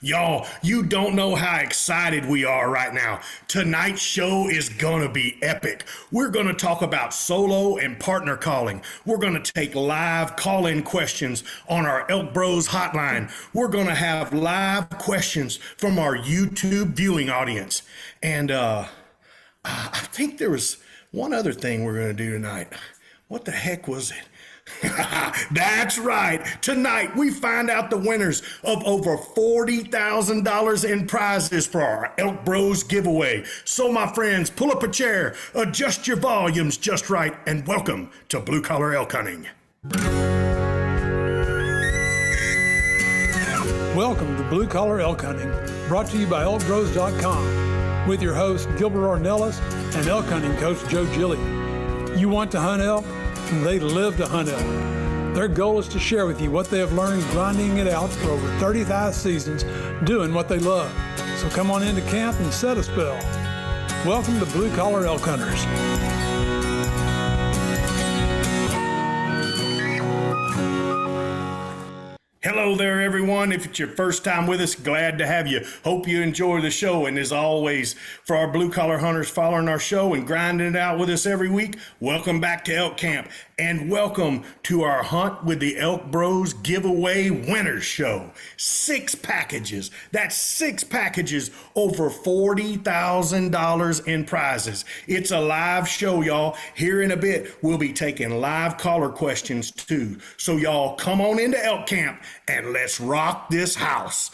Y'all, you don't know how excited we are right now. Tonight's show is gonna be epic. We're gonna talk about solo and partner calling. We're gonna take live call-in questions on our ElkBros hotline. We're gonna have live questions from our YouTube viewing audience. And I think there was one other thing we're gonna do tonight. What the heck was it? That's right. Tonight we find out the winners of over $40,000 in prizes for our ElkBros giveaway. So my friends, pull up a chair, adjust your volumes just right, and welcome to Blue Collar Elk Hunting. Welcome to Blue Collar Elk Hunting, brought to you by ElkBros.com, with your host Gilbert Ornelas and elk hunting coach Joe Gillia. You want to hunt elk? They live to hunt elk. Their goal is to share with you what they have learned grinding it out for over 35 seasons, doing what they love. So come on into camp and set a spell. Welcome to Blue Collar Elk Hunters. Hello there, everyone. If it's your first time with us, glad to have you. Hope you enjoy the show. And as always, for our blue collar hunters following our show and grinding it out with us every week, welcome back to Elk Camp. And welcome to our Hunt with the ElkBros giveaway winners show. 6 packages. That's 6 packages, over $40,000 in prizes. It's a live show, y'all. Here in a bit, we'll be taking live caller questions too. So y'all come on into Elk Camp and let's rock this house.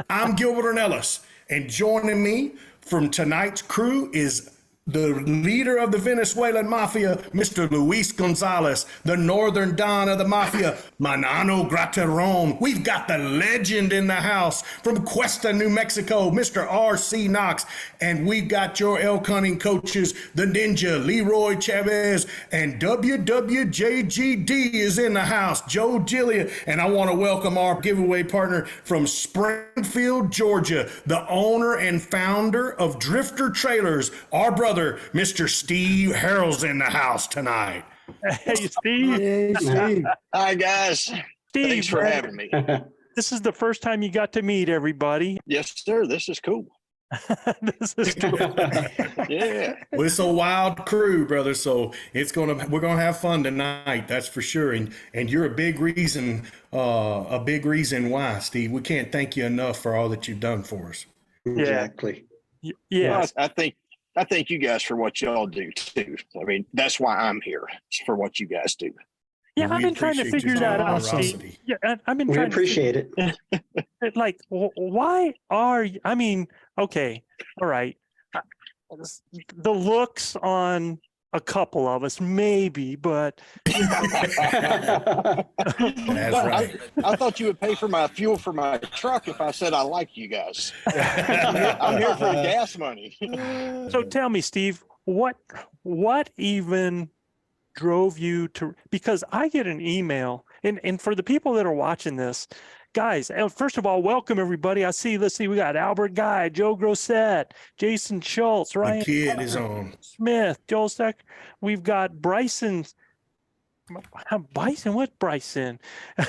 I'm Gilbert Ornelas, and joining me from tonight's crew is the leader of the Venezuelan Mafia, Mr. Luis Gonzalez, the Northern Don of the Mafia, Manano Graterón. We've got the legend in the house from Cuesta, New Mexico, Mr. R.C. Knox. And we've got your elk hunting coaches, the Ninja, Leroy Chavez, and WWJGD is in the house, Joe Gillia. And I want to welcome our giveaway partner from Springfield, Georgia, the owner and founder of Drifter Trailers, our brother, Mr. Steve Harrell's in the house tonight. Hey, Steve. Hey, Steve. Hi, guys. Steve, Thanks for having me. This is the first time you got to meet everybody. Yes, sir. This is cool. This is cool. Yeah. Well, it's a wild crew, brother. So we're gonna have fun tonight. That's for sure. And you're a big reason why, Steve. We can't thank you enough for all that you've done for us. Exactly. Yeah. Well, I thank you guys for what y'all do too. I mean, that's why I'm here. It's for what you guys do. Yeah, We I've been trying to appreciate figure your that out, generosity. Steve. Yeah, I've been We trying appreciate it. it. Like, why are you? I mean, okay, all right. The looks on a couple of us, maybe, but That's right. I thought you would pay for my fuel for my truck if I said I like you guys. I'm here for the gas money. so tell me, Steve, what even drove you to, because I get an email, and for the people that are watching this, guys, first of all, welcome everybody. Let's see, we got Albert Guy, Joe Grosset, Jason Schultz, Ryan The kid is on. Smith, Joel Steck. We've got Bryson. What Bryson?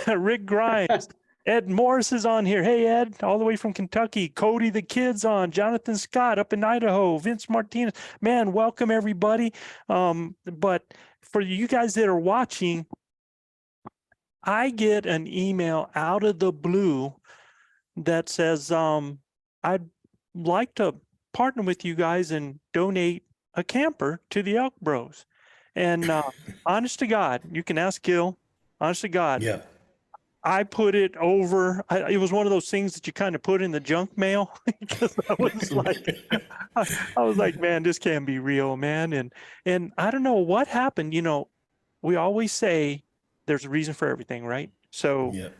Rick Grimes. Ed Morris is on here. Hey, Ed, all the way from Kentucky. Cody the Kid's on. Jonathan Scott up in Idaho. Vince Martinez. Man, welcome everybody. But for you guys that are watching, I get an email out of the blue that says, I'd like to partner with you guys and donate a camper to the ElkBros. And honest to God, you can ask Gil, honest to God. Yeah. I put it over. It was one of those things that you kind of put in the junk mail because I was like, man, this can't be real, man. And I don't know what happened. You know, we always say there's a reason for everything, right? So, Yeah.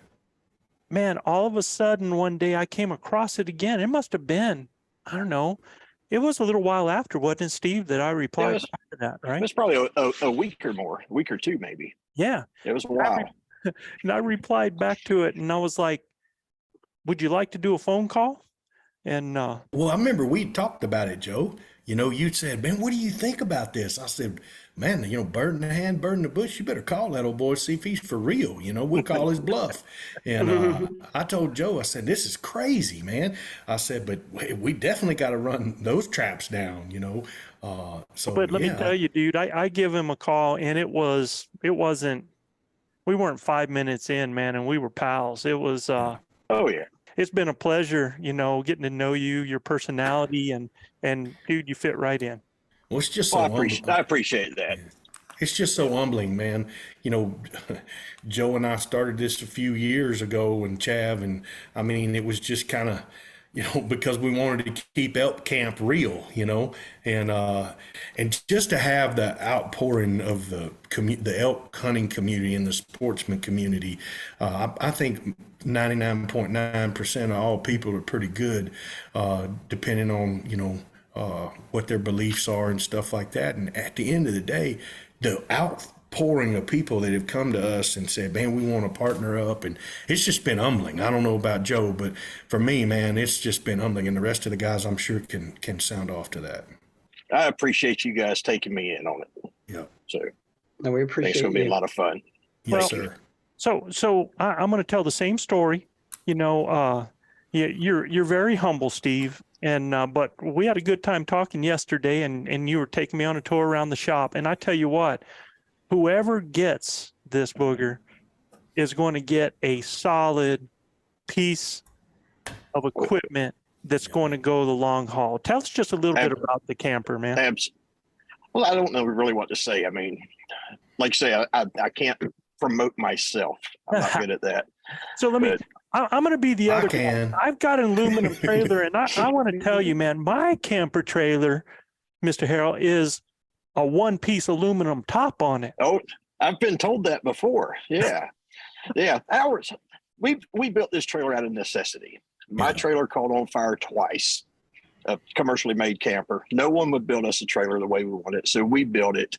man, all of a sudden one day I came across it again. It must have been, I don't know. It was a little while after, wasn't it, Steve, that I replied back to that, right? It was probably a week or more, a week or two maybe. Yeah. It was a while. And I replied back to it, and I was like, would you like to do a phone call? And Well, I remember we talked about it, Joe. you said, man, what do you think about this? I said, man, bird in the hand, bird in the bush. You better call that old boy, see if he's for real. We'll call his bluff. And I told Joe, I said, this is crazy, man. I said, but we definitely got to run those traps down, But let me tell you, dude, I give him a call, and it wasn't, we weren't 5 minutes in, man, and we were pals. It was, Oh yeah. it's been a pleasure, getting to know you, your personality, and dude, you fit right in. Well, it's just Well, so I appreciate that. It's just so humbling, man. Joe and I started this a few years ago, and Chav, and I mean, it was just kind of, because we wanted to keep elk camp real, and just to have the outpouring of the elk hunting community and the sportsman community. I think 99.9% of all people are pretty good, depending on, what their beliefs are and stuff like that. And at the end of the day, the outpouring of people that have come to us and said, man, we want to partner up. And it's just been humbling. I don't know about Joe, but for me, man, it's just been humbling. And the rest of the guys, I'm sure, can sound off to that. I appreciate you guys taking me in on it. Yeah. So No, we I think appreciate it's going to be you. a lot of fun. Yes, Well, sir. So I'm going to tell the same story. You're very humble, Steve. And but we had a good time talking yesterday, and you were taking me on a tour around the shop. And I tell you what, whoever gets this booger is going to get a solid piece of equipment that's going to go the long haul. Tell us just a little bit about the camper, man. Well, I don't know really what to say. I mean, like I say, I can't promote myself. I'm not good at that. So I'm going to be the other guy. can. I've got an aluminum trailer, and I want to tell you, man, my camper trailer, Mr. Harrell, is a one-piece aluminum top on it. Oh, I've been told that before. Yeah. Yeah. We built this trailer out of necessity. My trailer caught on fire twice. A commercially made camper. No one would build us a trailer the way we want it. So we built it,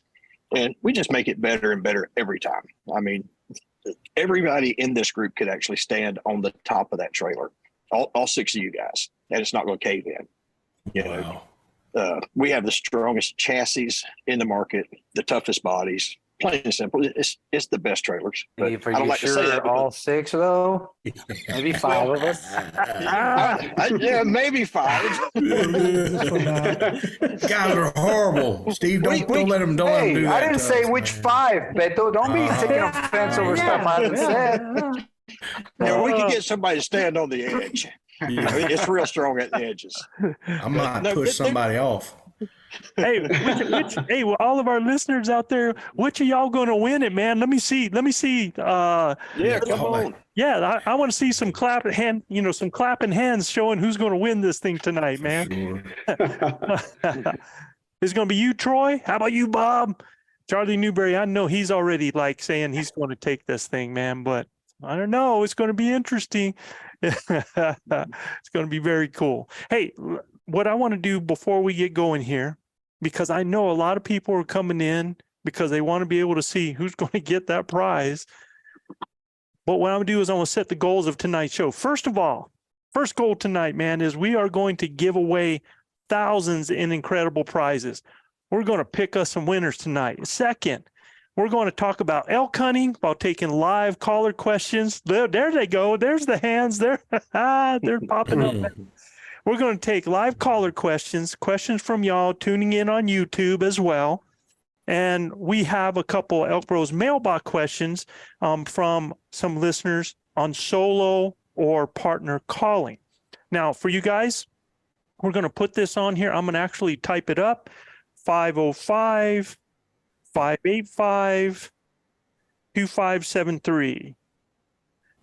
and we just make it better and better every time. I mean, everybody in this group could actually stand on the top of that trailer, all six of you guys, and it's not going to cave in. Wow. We have the strongest chassis in the market, the toughest bodies. Plain and simple, it's the best trailers. But Are I don't you like to say sure that. all six though? Maybe five of us. Yeah, maybe five. Guys are horrible. Steve, don't let them do Hey, that. I didn't to say us, which man. five, Beto. Don't be taking offense over stuff I haven't said. Yeah, we can get somebody to stand on the edge. I mean, it's real strong at the edges. I might No, push somebody off. Hey, well, all of our listeners out there, which of y'all going to win it, man? Let me see. Yeah, come on. Yeah, I want to see some clapping hands showing who's going to win this thing tonight, man. Sure. It's going to be you, Troy. How about you, Bob? Charlie Newberry, I know he's already saying he's going to take this thing, man, but I don't know. It's going to be interesting. It's going to be very cool. Hey, what I want to do before we get going here, because I know a lot of people are coming in because they want to be able to see who's going to get that prize. But what I'm going to do is I'm going to set the goals of tonight's show. First of all, first goal tonight, man, is we are going to give away thousands in incredible prizes. We're going to pick us some winners tonight. Second, we're going to talk about elk hunting while taking live caller questions. There they go. There's the hands. They're popping up. We're going to take live caller questions from y'all tuning in on YouTube as well. And we have a couple ElkBros Mailbox questions from some listeners on solo or partner calling. Now, for you guys, we're going to put this on here. I'm going to actually type it up, 505-585-2573.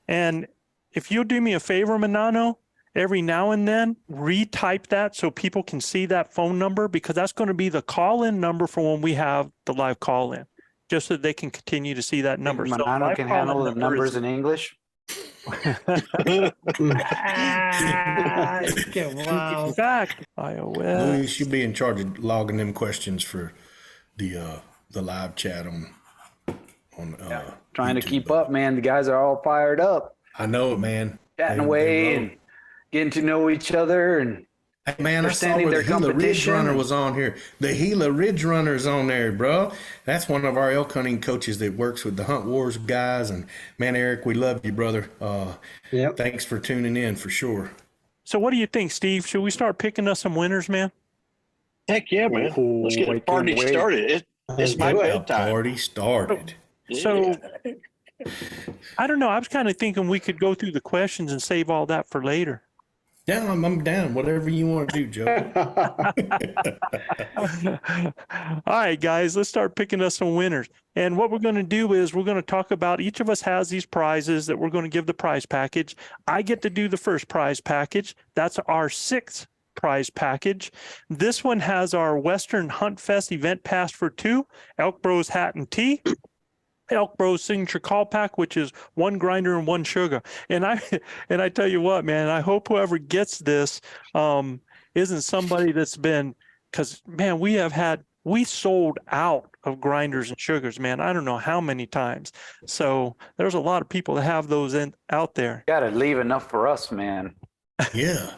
And if you'll do me a favor, Manano, every now and then retype that so people can see that phone number, because that's going to be the call-in number for when we have the live call-in, just so they can continue to see that number. So Manano can handle the numbers in English. In fact, iOS. You should be in charge of logging them questions for the live chat on Trying to YouTube. keep up, man. The guys are all fired up, I know it, man. chatting They away love and getting to know each other. And Hey, man, I saw understanding where the their Gila Ridge competition. Runner was on here. The Gila Ridge Runner's on there, bro. That's one of our elk hunting coaches that works with the Hunt Wars guys. And man, Eric, we love you, brother. Yep. Thanks for tuning in for sure. So what do you think, Steve? Should we start picking us some winners, man? Heck yeah, man. Let's get the Wait, party wait. started. It's my do it. The bedtime. party started. So I don't know. I was kind of thinking we could go through the questions and save all that for later. Yeah, I'm down. Whatever you want to do, Joe. All right, guys, let's start picking us some winners. And what we're going to do is we're going to talk about, each of us has these prizes that we're going to give the prize package. I get to do the first prize package. That's our 6th prize package. This one has our Western Hunt Fest event pass for 2, ElkBros hat and tee, ElkBros signature call pack, which is 1 grinder and 1 sugar. And I tell you what, man, I hope whoever gets this isn't somebody that's been, because man, we sold out of grinders and sugars, man. I don't know how many times. So there's a lot of people that have those out there. Got to leave enough for us, man. Yeah.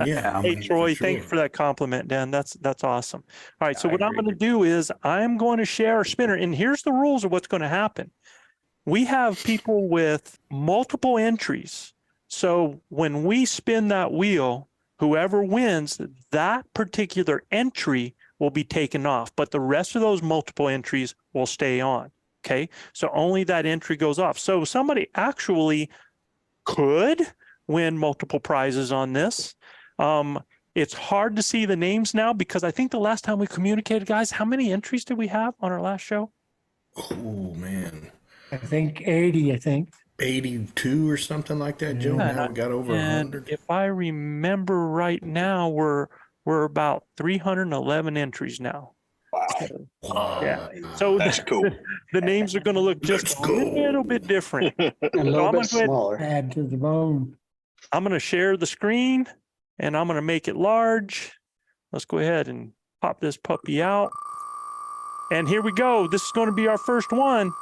Yeah. Hey, man, Troy, for thank you sure. for that compliment, Dan. That's awesome. All right, so what I'm going to do is I'm going to share a spinner, and here's the rules of what's going to happen. We have people with multiple entries. So when we spin that wheel, whoever wins, that particular entry will be taken off, but the rest of those multiple entries will stay on. Okay, so only that entry goes off. So somebody actually could win multiple prizes on this. It's hard to see the names now because I think the last time we communicated, guys, how many entries did we have on our last show? Oh, man. I think 80, I think. 82 or something like that, Joe. Yeah, Now we got over And 100. if I remember right now, we're about 311 entries now. Wow. Yeah. So That's cool. the names are going to look just a little bit different. A So little I'm bit gonna go ahead- smaller. Add to the bone. I'm going to share the screen and I'm going to make it large. Let's go ahead and pop this puppy out. And here we go. This is going to be our first one.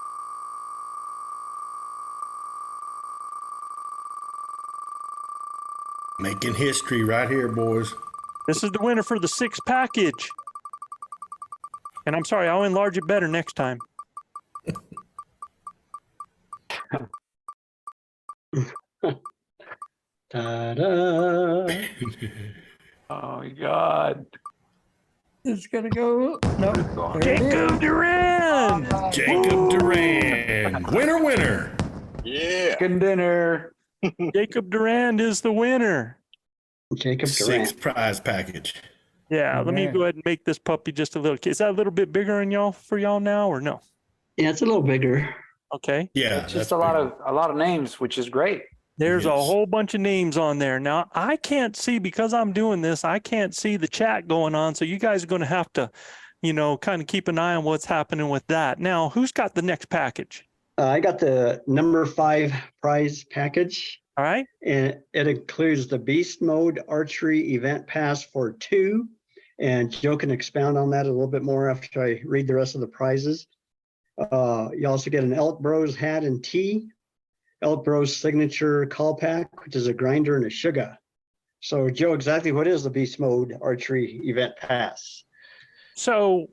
Making history right here, boys. This is the winner for the 6th package. And I'm sorry, I'll enlarge it better next time. Ta-da. Oh my God. It's going to go. No. There it is. Jacob Duran! Jacob Duran. Winner, winner. Yeah. Good dinner. Jacob Durand is the winner. Jacob Durant. 6th prize package. Yeah, let me Yeah. go ahead and make this puppy just a little. Is that a little bit bigger for y'all now or no? Yeah, it's a little bigger. Okay. Yeah. It's just that's a lot big. of names, which is great. There's a Yes. whole bunch of names on there. Now, I can't see because I'm doing this. I can't see the chat going on. So you guys are going to have to, kind of keep an eye on what's happening with that. Now, who's got the next package? I got the number 5 prize package, All right. and it includes the Beast Mode Archery Event Pass for 2. And Joe can expound on that a little bit more after I read the rest of the prizes. You also get an ElkBros hat and tee, ElkBros signature call pack, which is a grinder and a sugar. So, Joe, exactly what is the Beast Mode Archery Event Pass? So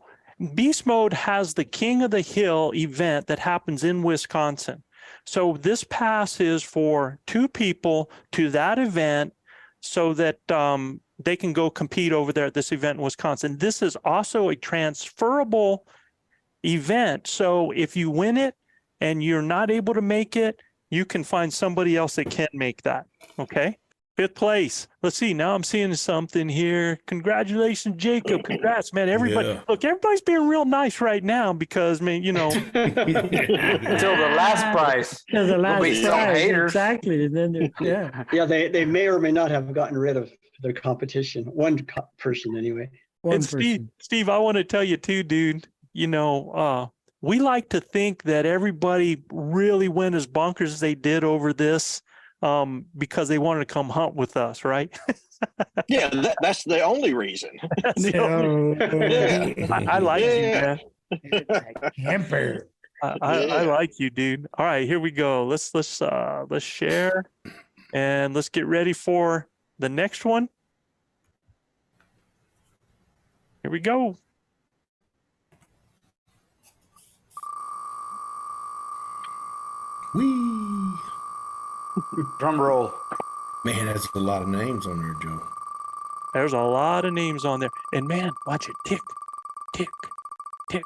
Beast Mode has the King of the Hill event that happens in Wisconsin. So this pass is for 2 people to that event so that they can go compete over there at this event in Wisconsin. This is also a transferable event. So if you win it and you're not able to make it, you can find somebody else that can make that. Okay. 5th place. Let's see. Now I'm seeing something here. Congratulations, Jacob. Congrats, man. Everybody, Yeah. look, everybody's being real nice right now because, man, Until the last prize. To the last be some prize. haters. Exactly. And then, yeah. Yeah, they may or may not have gotten rid of their competition. One person, anyway. One And person. Steve, I want to tell you too, dude, we like to think that everybody really went as bonkers as they did over this because they wanted to come hunt with us, right? Yeah, that's the only reason. I like you, Yeah. man. Camper. I like you, dude. All right, here we go. Let's share and let's get ready for the next one. Here we go. Whee! Drum roll. Man, that's a lot of names on there, Joe. There's a lot of names on there. And man, watch it tick, tick, tick.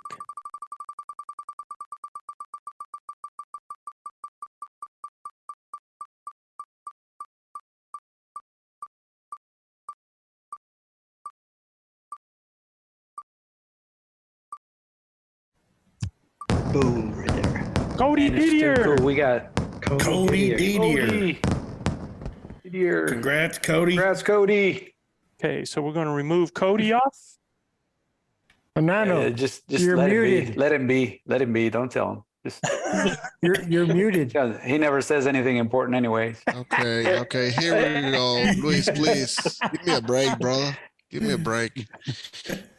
Boom, right there. Cody Man, it's too Didier. cool. We got Cody Didier. Cody. Didier. Congrats, Cody. Congrats, Cody. Okay, so we're going to remove Cody off. Banano, Just you're let muted. him be. Let him be. Let him be. Don't tell him. Just You're muted. he never says anything important anyway. Okay, here we go. Luis, please give me a break, brother. Give me a break.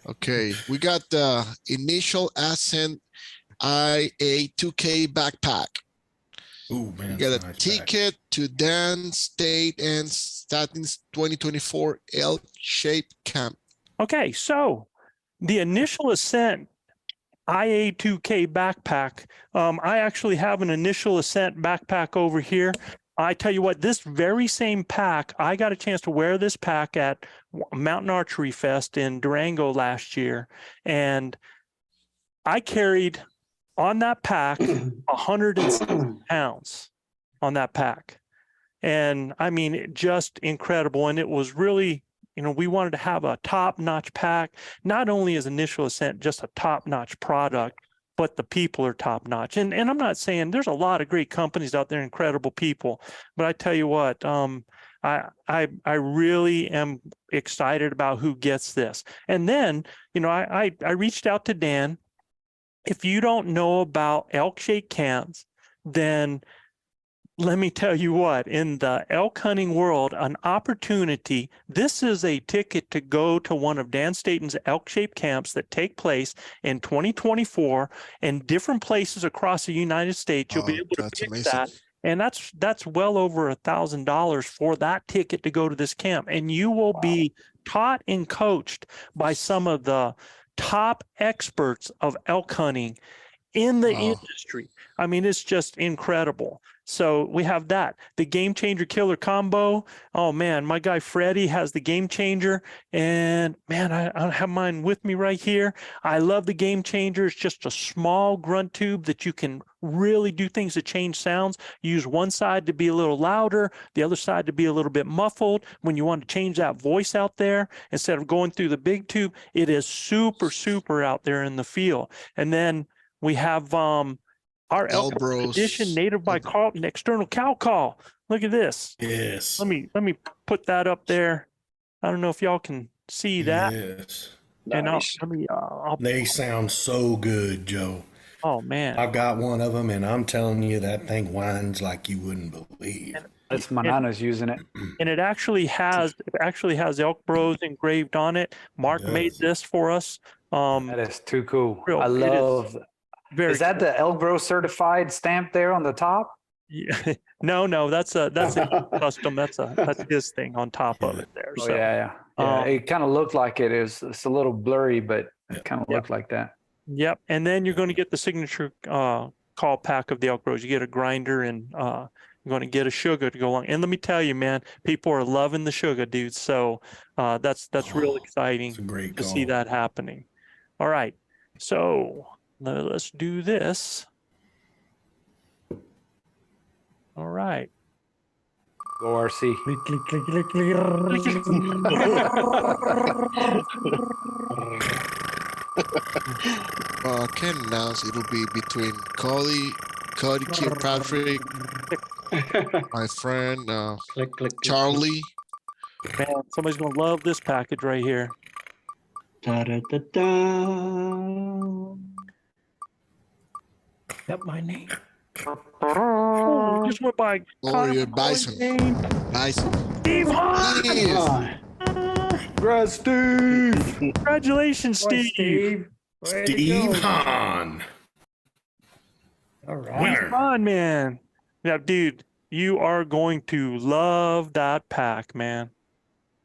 Okay, we got the initial ascent IA2K backpack. Ooh, man. You got a that's nice ticket to Dan State and Statins 2024 L-shaped camp. Okay, so the initial ascent IA2K backpack. I actually have an initial ascent backpack over here. I tell you what, this very same pack, I got a chance to wear this pack at Mountain Archery Fest in Durango last year. And I carried on that pack 160 pounds on that pack. And I mean, just incredible. And it was really, you know, we wanted to have a top-notch pack, not only as initial ascent, just a top-notch product, but the people are top-notch. And I'm not saying there's a lot of great companies out there, incredible people, but I tell you what, I really am excited about who gets this. And then, you know, I reached out to Dan. If you don't know about elk shake cans, then let me tell you what, in the elk hunting world, an opportunity, this is a ticket to go to one of Dan Staton's elk-shaped camps that take place in 2024 in different places across the United States. You'll be able to That's pick amazing. that. And that's well over $1,000 for that ticket to go to this camp. And you will be taught and coached by some of the top experts of elk hunting in the industry. I mean, it's just incredible. So we have that. The Game Changer Killer Combo. Oh man, my guy Freddie has the Game Changer. And man, I have mine with me right here. I love the Game Changer. It's just a small grunt tube that you can really do things to change sounds. Use one side to be a little louder, the other side to be a little bit muffled. When you want to change that voice out there, instead of going through the big tube, it is super, super out there in the field. And then we have our ElkBros edition native by Carlton external cow call. Look at this. Yes. Let me put that up there. I don't know if y'all can see that. Yes. And Nice. They sound so good, Joe. Oh man. I've got one of them, and I'm telling you, that thing whines like you wouldn't believe. That's Manana's using it. And it actually has ElkBros engraved on it. Mark It made does. this for us. That is too cool. Real- I it is love. Very Is that the ElkBros certified stamp there on the top? Yeah. No, that's a custom. That's his thing on top of it there. Oh So yeah. It kind of looked like it is. It's a little blurry, but it kind of Yeah. looked like that. yep. And then you're going to get the signature call pack of the ElkBros. You get a grinder and you're going to get a sugar to go along. And let me tell you, man, people are loving the sugar, dude. So that's real exciting It's a great to call. see that happening. All right. So let's do this. All right. Go RC. Click, click, click, click, click. I can announce it'll be between Cody Kirkpatrick, my friend Click, click, click. Charlie. Man, somebody's going to love this package right here. Da, da, da, da. Got my name. Oh, just went by. Oh, your Bison. Bison. Steve Hahn. Yes. Congrats, Steve. Congratulations, Boy, Steve. Steve. Way to Steve go. Hahn, All right. winner. Fun, man. Yeah, dude, you are going to love that pack, man.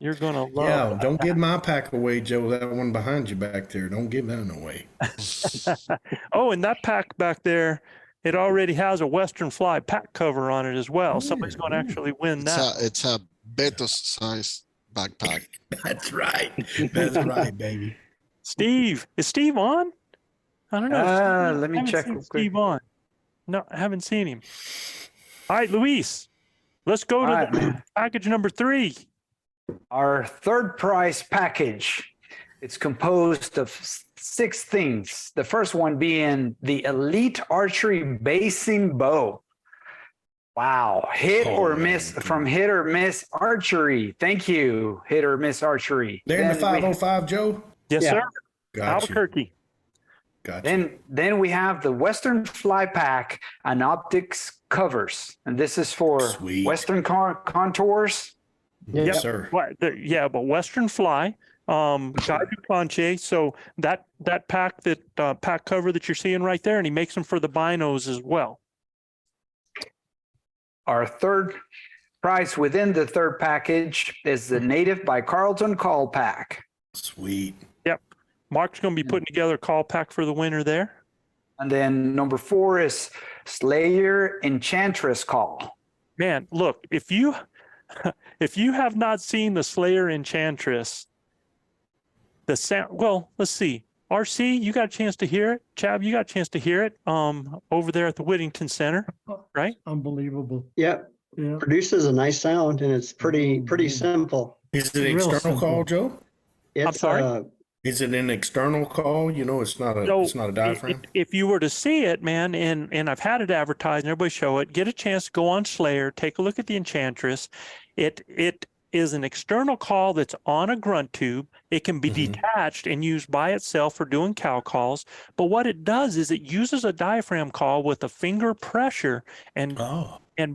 You're gonna love. Yeah, don't give my pack away, Joe. That one behind you back there. Don't give that away. Oh, and that pack back there, it already has a Western Fly pack cover on it as well. Somebody's going to actually win that. It's a Betos size backpack. That's right. That's right, baby. Steve, is Steve on? I don't know. Let me Haven't check seen real quick. Steve on. No, I haven't seen him. All right, Luis, let's go to All right, the package number 3. Our third prize package. It's composed of 6 things. The first one being the Elite Archery Basing Bow. Wow. Hit or miss from Hit or Miss Archery. Thank you, Hit or Miss Archery. They're in the Then we- 505, Joe? Yes, Yeah. sir. Gotcha. Albuquerque. Gotcha. Then we have the Western Fly Pack and Optics covers. And this is for Sweet. Western contours. Yes, sir. Yeah, but Western Fly, Guy Duplantier. So that pack pack cover that you're seeing right there, and he makes them for the binos as well. Our third prize within the third package is the Native by Carlton Call Pack. Sweet. Mark's going to be putting together a call pack for the winner there. And then number 4 is Slayer Enchantress Call. Man, look, if you have not seen the Slayer Enchantress, the sound, well, let's see. RC, you got a chance to hear it. Chav, you got a chance to hear it over there at the Whittington Center, right? Unbelievable. Yep. Yeah. Produces a nice sound and it's pretty simple. Is it an Real external call, simple. Joe? It's, sorry? Is it an external call? You know, it's not a So, it's not a diaphragm. If you were to see it, man, and I've had it advertised and everybody show it, get a chance to go on Slayer, take a look at the Enchantress. It is an external call that's on a grunt tube. It can be detached and used by itself for doing cow calls. But what it does is it uses a diaphragm call with a finger pressure. And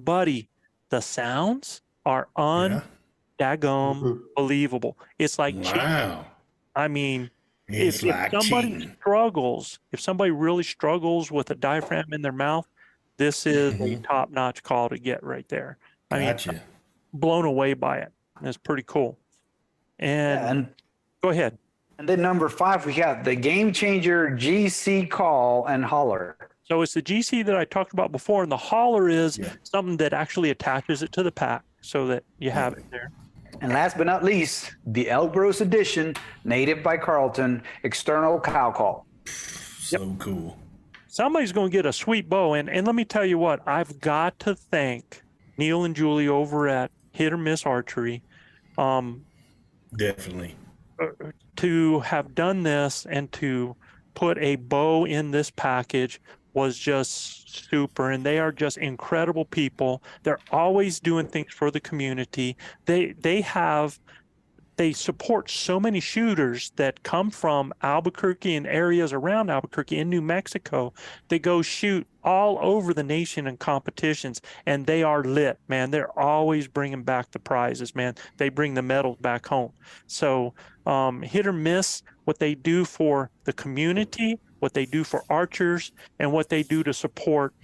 buddy, the sounds are daggum believable. It's like cheating. Wow. I mean, It's if like somebody cheating. struggles, if somebody really struggles with a diaphragm in their mouth, this is a top-notch call to get right there. I mean, Gotcha. blown away by it. It's pretty cool. And, And go ahead. and then number 5, we got the Game Changer GC Call and Holler. So it's the GC that I talked about before, and the holler is something that actually attaches it to the pack so that you have it there. And last but not least, the ElkBros Edition, Native by Carlton, External Cow Call. So cool. Somebody's going to get a sweet bow. And let me tell you what, I've got to thank Neil and Julie over at Hit or Miss Archery Definitely. to have done this and to put a bow in this package was just super. And they are just incredible people. They're always doing things for the community. They support so many shooters that come from Albuquerque and areas around Albuquerque in New Mexico. They go shoot all over the nation in competitions, and they are lit, man. They're always bringing back the prizes, man. They bring the medals back home. So Hit or Miss, what they do for the community, what they do for archers, and what they do to support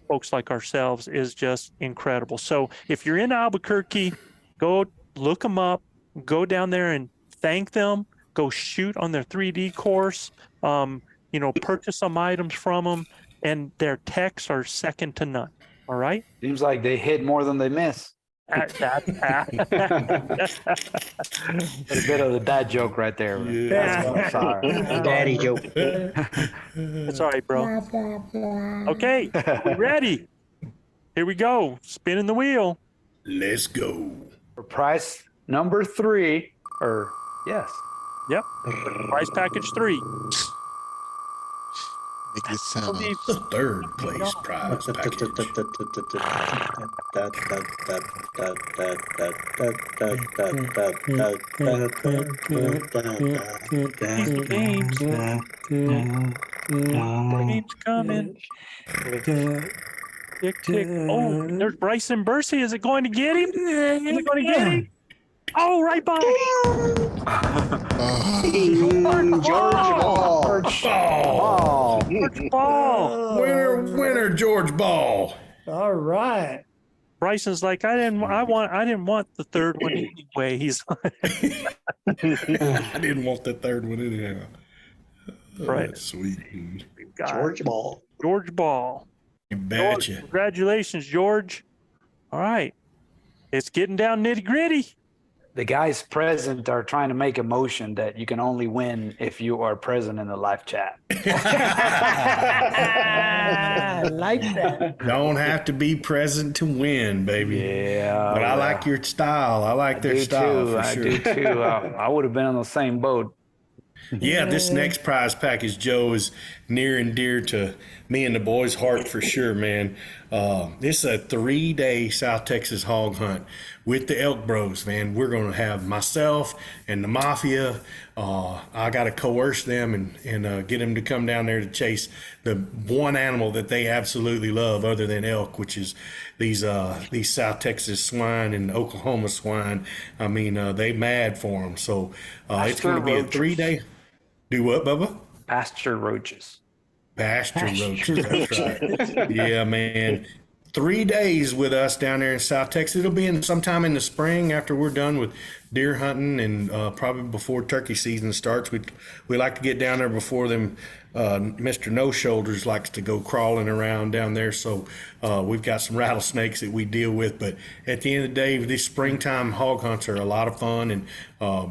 folks like ourselves is just incredible. So if you're in Albuquerque, go look them up. Go down there and thank them. Go shoot on their 3D course. Purchase some items from them, and their techs are second to none. All right. Seems like they hit more than they miss. A bit of the dad joke right there. That's sorry. Daddy joke. That's all right, bro. Okay, we ready? Here we go. Spinning the wheel. Let's go. For price number 3, or yes. Yep. Prize package 3. Make this sound. The third place prize package. Game's coming. Tick, tick. Oh, there's Bryson Bursey. Is it going to get him? Is it going to get him? Oh, right by. George Ball. George Ball. Winner, George Ball. All right. Bryson's like, I didn't want the third one anyway. He's I didn't want the third one anyhow. Oh, Right. that's sweet, dude. George Ball. George Ball. You George, betcha. congratulations, George. All right. It's getting down nitty gritty. The guys present are trying to make a motion that you can only win if you are present in the live chat. I like that. Don't have to be present to win, baby. Yeah. But I like your style. I like their style for I sure. do too. I would have been on the same boat. Yeah, this next prize package, Joe, is near and dear to me and the boys' heart for sure, man. This is a 3-day South Texas hog hunt with the ElkBros, man. We're going to have myself and the Mafia. I got to coerce them and get them to come down there to chase the one animal that they absolutely love other than elk, which is these South Texas swine and Oklahoma swine. I mean, they mad for them. So it's going to be a 3-day. Do what, Bubba? Pasture roaches. Pasture roaches, that's right. Yeah, man. 3 days with us down there in South Texas. It'll be in sometime in the spring after we're done with deer hunting and probably before turkey season starts. We like to get down there before them. Mr. No Shoulders likes to go crawling around down there, so we've got some rattlesnakes that we deal with. But at the end of the day, these springtime hog hunts are a lot of fun, and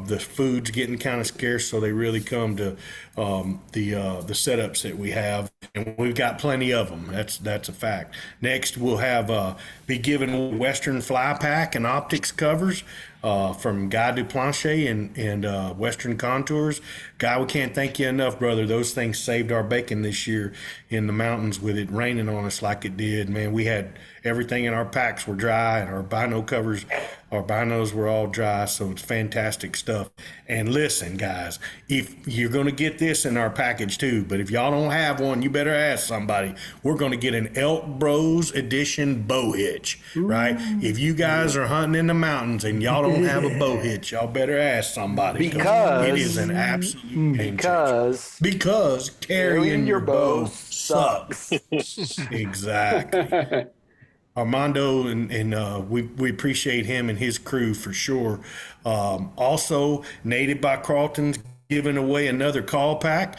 the food's getting kind of scarce, so they really come to the setups that we have, and we've got plenty of them. That's a fact. Next, we'll have be giving Western Fly Pack and optics covers from Guy Duplantier and Western Contours. Guy, we can't thank you enough, brother. Those things saved our bacon this year in the mountains with it raining on us like it did. Man, we had everything in our packs were dry, and our bino covers, our binos were all dry, so it's fantastic stuff. And listen, guys, if you're going to get this in our package too, but if y'all don't have one, you better ask somebody. We're going to get an ElkBros edition bow hitch, right? If you guys are hunting in the mountains and y'all don't have a bow hitch, y'all better ask somebody, Because it is an absolute game changer. Because carrying your bow sucks. Exactly. Armando and we appreciate him and his crew for sure. Also, Native by Carlton's giving away another call pack.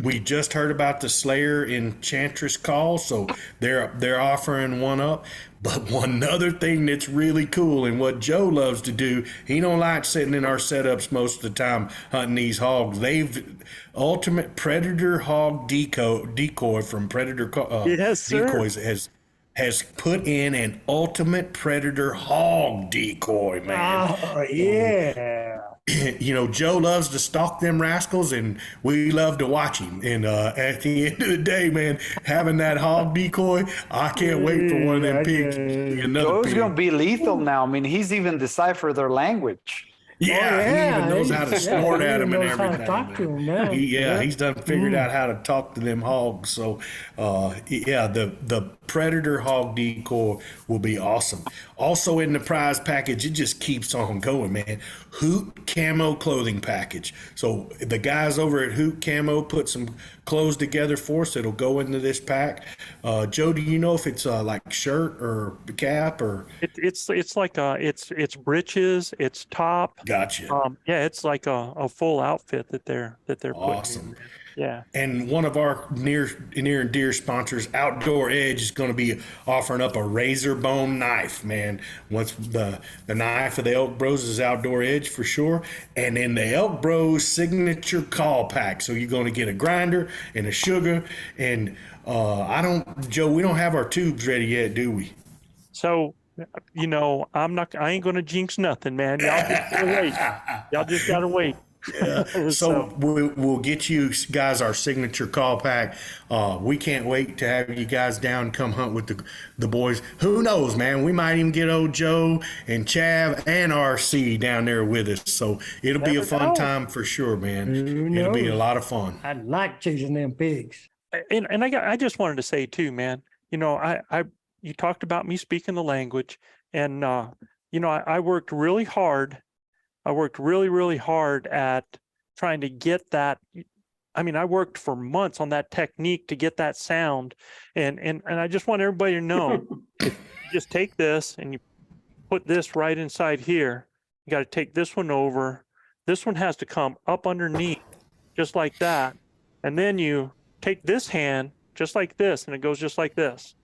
We just heard about the Slayer Enchantress call, so they're offering one up. But one other thing that's really cool and what Joe loves to do, he don't like sitting in our setups most of the time hunting these hogs. They've Ultimate Predator Hog decoy from Predator Decoys has put in an Ultimate Predator Hog decoy, man. Oh, yeah. You know, Joe loves to stalk them rascals, and we love to watch him. And at the end of the day, man, having that hog decoy, I can't wait for one of them pigs. Joe's going to be lethal now. I mean, he's even deciphered their language. Yeah, he even knows how to snort at them and He knows how to everything. talk to him now. He's done figured out how to talk to them hogs. So, the Predator Hog decoy will be awesome. Also in the prize package, it just keeps on going, man. Hoot Camo clothing package. So the guys over at Hoot Camo put some clothes together for us that'll go into this pack. Joe, do you know if it's like shirt or cap or? It's like it's breeches, it's top. Gotcha. It's like a full outfit that they're Awesome. putting in. Yeah. And one of our near and dear sponsors, Outdoor Edge, is going to be offering up a razor bone knife, man. Once the knife of the ElkBros is Outdoor Edge for sure. And then the ElkBros signature call pack. So you're going to get a grinder and a sugar. And Joe, we don't have our tubes ready yet, do we? So, you know, I ain't going to jinx nothing, man. Y'all just gotta wait. Y'all just got to wait. Yeah. So we'll get you guys our signature call pack. We can't wait to have you guys down and come hunt with the boys. Who knows, man? We might even get old Joe and Chav and RC down there with us. So it'll be a fun time for sure, man. It'll be a lot of fun. I like chasing them pigs. And I just wanted to say too, man, you know, you talked about me speaking the language, and you know, I worked really hard. I worked really, really hard at trying to get that I mean, I worked for months on that technique to get that sound. And I just want everybody to know, if you just take this and you put this right inside here. You got to take this one over. This one has to come up underneath, just like that. And then you take this hand just like this, and it goes just like this.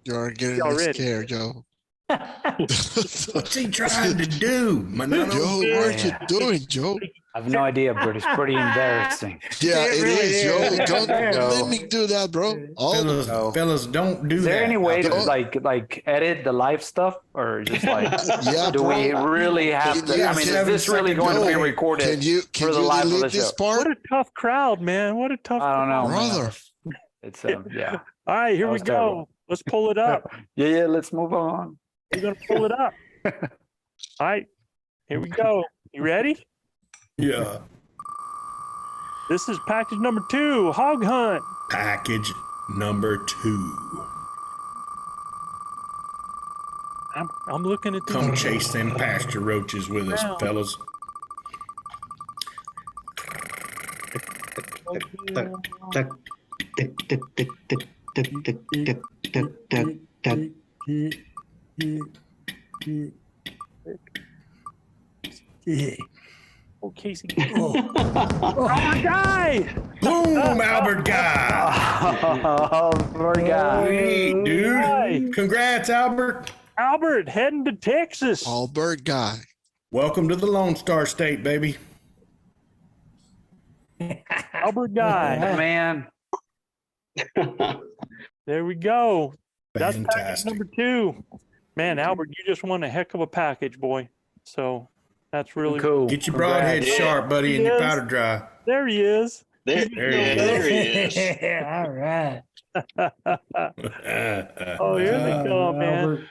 You're getting me scared, Joe. What's he trying to do? Joe, what are you doing, Joe? I have no idea, but it's pretty embarrassing. Yeah, it really is, Joe. is. Don't let me do that, bro. Fellas, don't do that. Is there any way to Don't- like edit the live stuff, or just like Yeah, do we really have to? I mean, is this really going to be recorded Can you for the live of the delete this show? What part, a tough crowd, man. What a tough I don't know, man. brother? It's yeah. All right, here That we was go. terrible. Let's pull it up. Yeah. Let's move on. We're going to pull it up. All right, here we go. You ready? Yeah. This is package number 2, Hog Hunt. Package number 2. I'm looking at this. Come chase them pasture roaches with us, Wow. fellas. Oh, Casey. Albert Guy. Boom, Albert Guy. Oh, poor guy. Hey, Hi. dude. Congrats, Albert. Albert heading to Texas. Albert guy. Welcome to the Lone Star State, baby. Albert Guy. Man, There we go. That's package Fantastic. number 2. Man, Albert, you just won a heck of a package, boy. So that's really cool. Get your broadhead Congrats. sharp, buddy, and your Yes. powder dry. There he is. There he is. All right. Oh, here they go, man.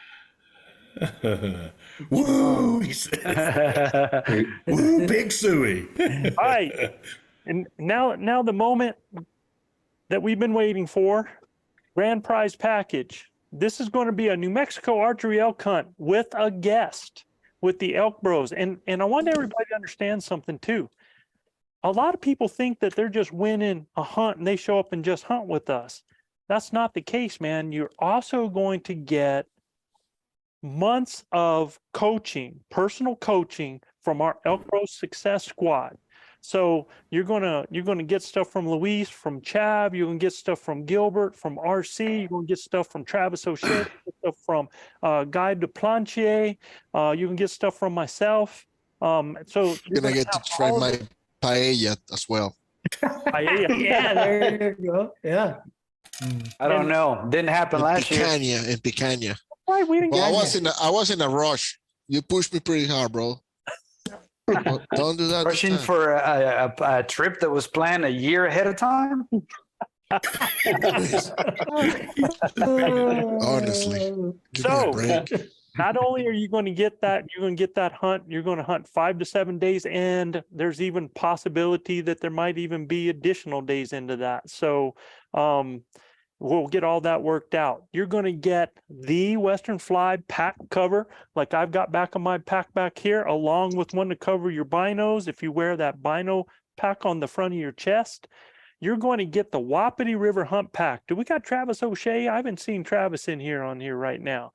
Albert. Woo, he said. Woo, Big Suey. All right. And now the moment that we've been waiting for, grand prize package. This is going to be a New Mexico archery elk hunt with a guest with the ElkBros. And I want everybody to understand something too. A lot of people think that they're just winning a hunt and they show up and just hunt with us. That's not the case, man. You're also going to get months of coaching, personal coaching from our ElkBros Success Squad. So you're gonna get stuff from Luis, from Chav. You're gonna get stuff from Gilbert, from RC. You're gonna get stuff from Travis O'Shea. Stuff from Guy Duplantier. You can get stuff from myself. So You're gonna get to try my paella as well. Yeah, there you go. Yeah. I don't know. Didn't happen last year. In Picanha. Right, we didn't Well, get I was in a rush. You pushed me pretty hard, bro. Well, don't do that. this Rushing time. for a trip that was planned a year ahead of time. Honestly, give me So- a break. Not only are you going to get that, you're going to get that hunt, you're going to hunt 5 to 7 days, and there's even possibility that there might even be additional days into that. So we'll get all that worked out. You're going to get the Western Fly pack cover, like I've got back on my pack back here, along with one to cover your binos. If you wear that bino pack on the front of your chest, you're going to get the Wapiti River Hunt Pack. Do we got Travis O'Shea? I haven't seen Travis in here on here right now.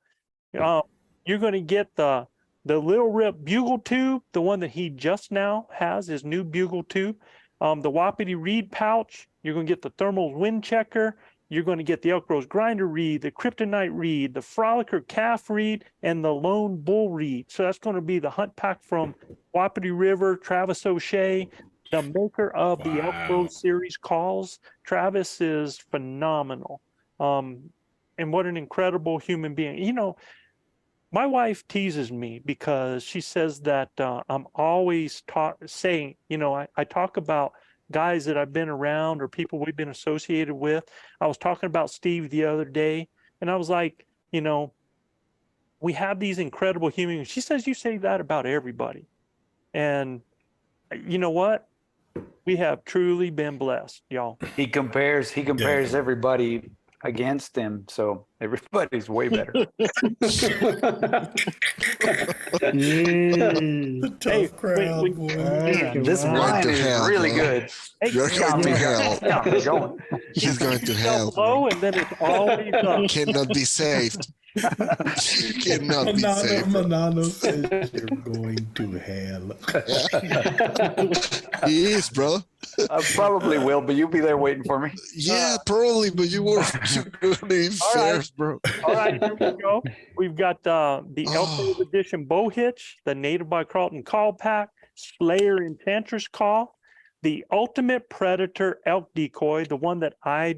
You're going to get the Little Rip Bugle Tube, the one that he just now has, his new Bugle Tube. The Wapiti Reed Pouch. You're going to get the Thermal Wind Checker. You're going to get the ElkBros Grinder Reed, the Kryptonite Reed, the Frolicker Calf Reed, and the Lone Bull Reed. So that's going to be the hunt pack from Wapiti River, Travis O'Shea, the maker of the ElkBros series calls. Travis is phenomenal. And what an incredible human being. You know, my wife teases me because she says that I'm always saying, you know, I talk about guys that I've been around or people we've been associated with. I was talking about Steve the other day, and I was like, you know, we have these incredible humans. She says, you say that about everybody. And you know what? We have truly been blessed, y'all. He compares everybody against him, so everybody's way better. Tough crowd, when- boy. This Going wine to is hell, really bro. good. You're going to hell. Got me going. He's going to hell. low, and then it's always up. Cannot be saved. You cannot be saved. Manano says you're going to hell. He is, bro. I probably will, but you'll be there waiting for me. Yeah, probably, but you were really All fair, right. bro. All right, here we go. We've got the Oh. ElkBros Edition Bow Hitch, the Native by Carlton Call Pack, Slayer Enchantress Call, the Ultimate Predator Elk Decoy, the one that I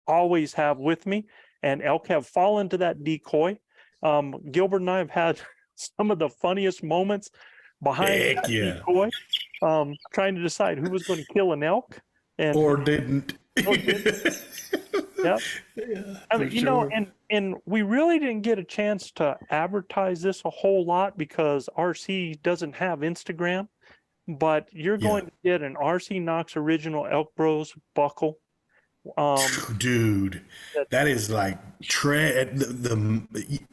always have with me, and elk have fallen to that decoy. Gilbert and I have had some of the funniest moments behind Heck that yeah. decoy, trying to decide who was going to kill an elk. And Or didn't. Yep. I mean, for you know, sure. and we really didn't get a chance to advertise this a whole lot because RC doesn't have Instagram, but you're Yeah. going to get an RC Knox original ElkBros buckle. Dude, that is like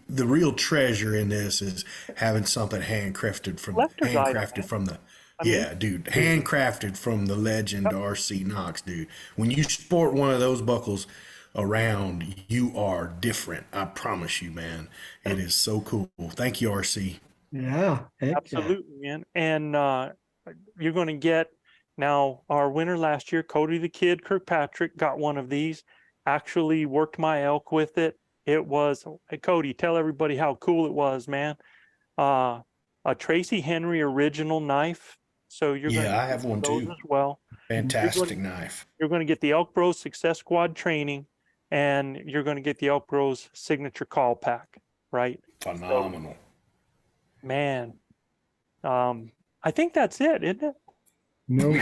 the real treasure in this is having something handcrafted from Collector's item, the I mean- yeah, dude, handcrafted from the legend RC Knox, dude. When you sport one of those buckles around, you are different. I promise you, man. It is so cool. Thank you, RC. Yeah. heck yeah. Absolutely, man. And you're going to get now our winner last year, Cody the Kid Kirkpatrick, got one of these. Actually worked my elk with it. It was, hey, Cody, tell everybody how cool it was, man. A Tracy Henry original knife. So you're going to Yeah, I have one those too. as well. Fantastic knife. You're going to get the ElkBros Success Squad training, and you're going to get the ElkBros Signature Call Pack, right? Phenomenal. Man, I think that's it, isn't it? No.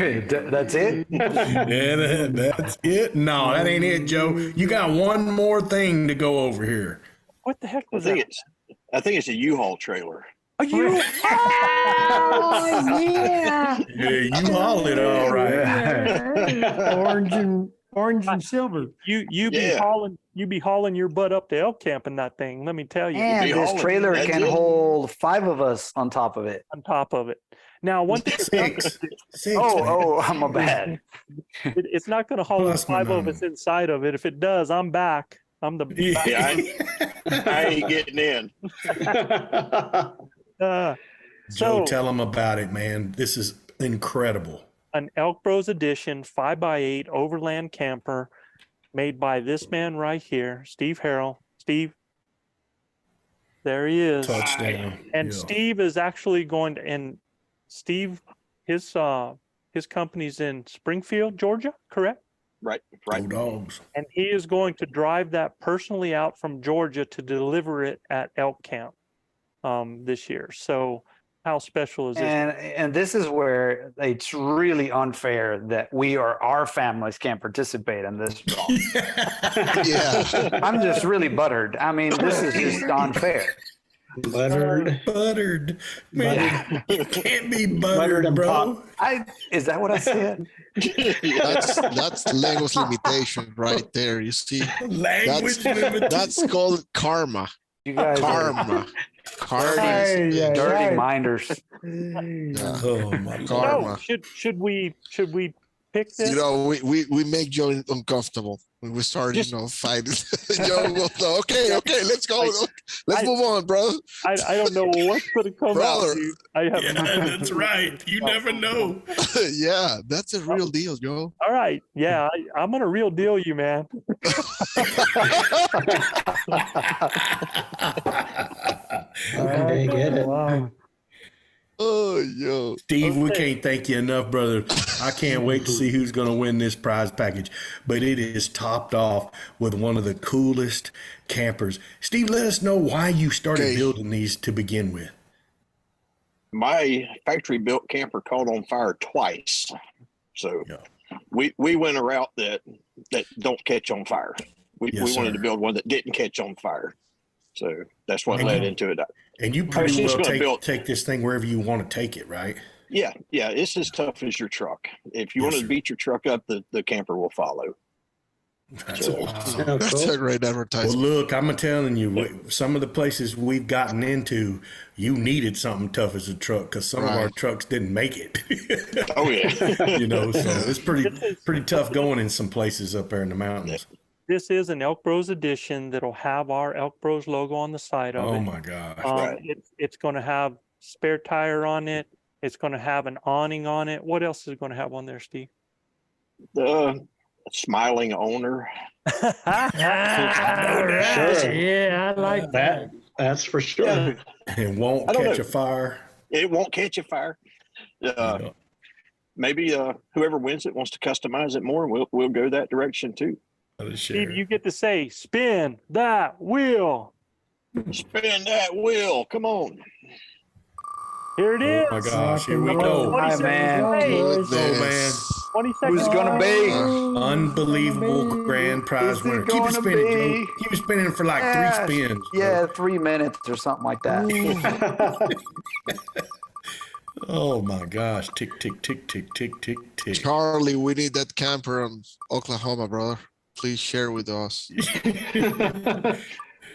That's it? Yeah, that's it. No, that ain't it, Joe. You got one more thing to go over here. What the heck I was think that? it's a U-Haul trailer. Are you? Oh, yeah. Yeah, you haul it all right. Orange and silver. You Yeah. be hauling your butt up to elk camp in that thing. Let me tell you, And be this hauling. trailer That's can it. hold 5 of us on top of it. on top of it. Now, one thing Six. Man. Oh, I'm a bad. it's not going to haul Plus 5 of my us inside of it. If it does, I'm back. I'm the Yeah, I ain't getting in. uh, Joe, So- tell them about it, man. This is incredible. an ElkBros Edition 5x8 overland camper made by this man right here, Steve Harrell. Steve, there he is. Touchdown. And Yeah. Steve is actually going to, and Steve, his company's in Springfield, Georgia, correct? Right. Go dogs. And he is going to drive that personally out from Georgia to deliver it at elk camp this year. So how special is this? And this is where it's really unfair that our families can't participate in this draw. Yeah. I'm just really buttered. I mean, this is just unfair. Buttered. Man, you can't be Buttered buttered, and bro. Is that what I said? That's language limitation right there. You see, Language limitation. that's called karma. You guys are Karma. Karma. dirty, yeah, dirty right. minders. Yeah. Oh my God. Karma. So should we pick this? You know, we make Joe uncomfortable when we start, Just- fighting. Joe will go, okay, let's go. Let's move on, bro. I don't know what's going to come Brother. out, dude. I have Yeah, that's right. You never know. Yeah, that's a real deal, Joe. All right. Yeah, I'm going to real deal you, man. Okay, get it. Wow. Oh, yo. Steve, we Okay. can't thank you enough, brother. I can't wait to see who's going to win this prize package. But it is topped off with one of the coolest campers. Steve, let us know why you started Okay. building these to begin with. My factory built camper caught on fire twice. So Yeah. we went a route that don't catch on fire. We Yes, wanted sir. to build one that didn't catch on fire. So that's what And led you- into it. And you pretty she's well gonna build- take this thing wherever you want to take it, right? Yeah, it's as tough as your truck. If you Yes, want sir. to beat your truck up, the camper will follow. That's So- awesome. Oh, That's cool. a great Well, advertisement. look, I'm telling you, some of the places we've gotten into, you needed something tough as a truck because some of our Right. trucks didn't make it. Oh yeah. You know, so it's This is- pretty tough going in some places up there in the mountains. This is an ElkBros edition that'll have our ElkBros logo on the side of Oh it. my gosh. Right. It's going to have spare tire on it. It's going to have an awning on it. What else is it going to have on there, Steve? The smiling owner. All right. Sure. Yeah, I like that. That's for sure. Yeah. It won't I don't catch know. a fire. It won't catch a fire. Yeah. Maybe whoever wins it wants to customize it more. We'll go that direction too. Let us Steve, share. you get to say, spin that wheel. Spin that wheel. Come on. Here it is. Oh my gosh, here we Rock and go. roll. Hi, 27 man. Look, seconds. Look Oh, man. this. 20 Who's seconds. gonna be? Unbelievable grand prize Is it winner. Keep it gonna spinning, Joe. be? Keep it spinning for like Yeah, 3 spins. bro. Yeah, 3 minutes or something like that. Oh my gosh. Tick, tick, tick, tick, tick, tick, tick. Charlie, we need that camper in Oklahoma, brother. Please share with us.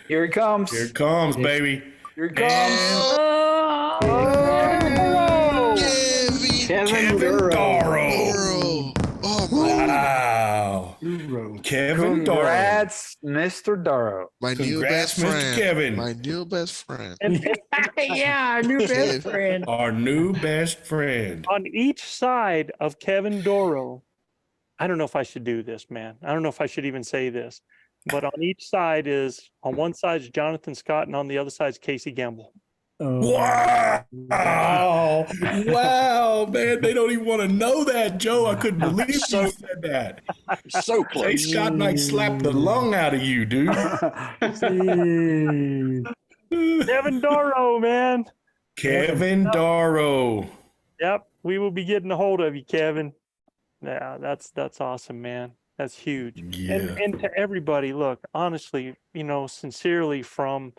Here it comes. Here it comes, baby. Here it comes. And Kevin Kevin Duro. Darrow. Doro. Oh my! Wow. Kevin Darrow. Congrats, Mr. Darrow. My new Congrats, best Mr. friend. Kevin. My new best friend. Yeah, our new best friend. Our new best friend. On each side of Kevin Doro, I don't know if I should do this, man. I don't know if I should even say this, but on each side on one side is Jonathan Scott and on the other side is Casey Gamble. Wow. Wow, man. They don't even want to know that, Joe. I couldn't believe you said that. So Hey, close. Scott might slap the lung out of you, dude. Kevin Doro, man. Kevin Darrow. Yep, we will be getting a hold of you, Kevin. Yeah, that's awesome, man. That's huge. Yeah. And to everybody, look, honestly, sincerely from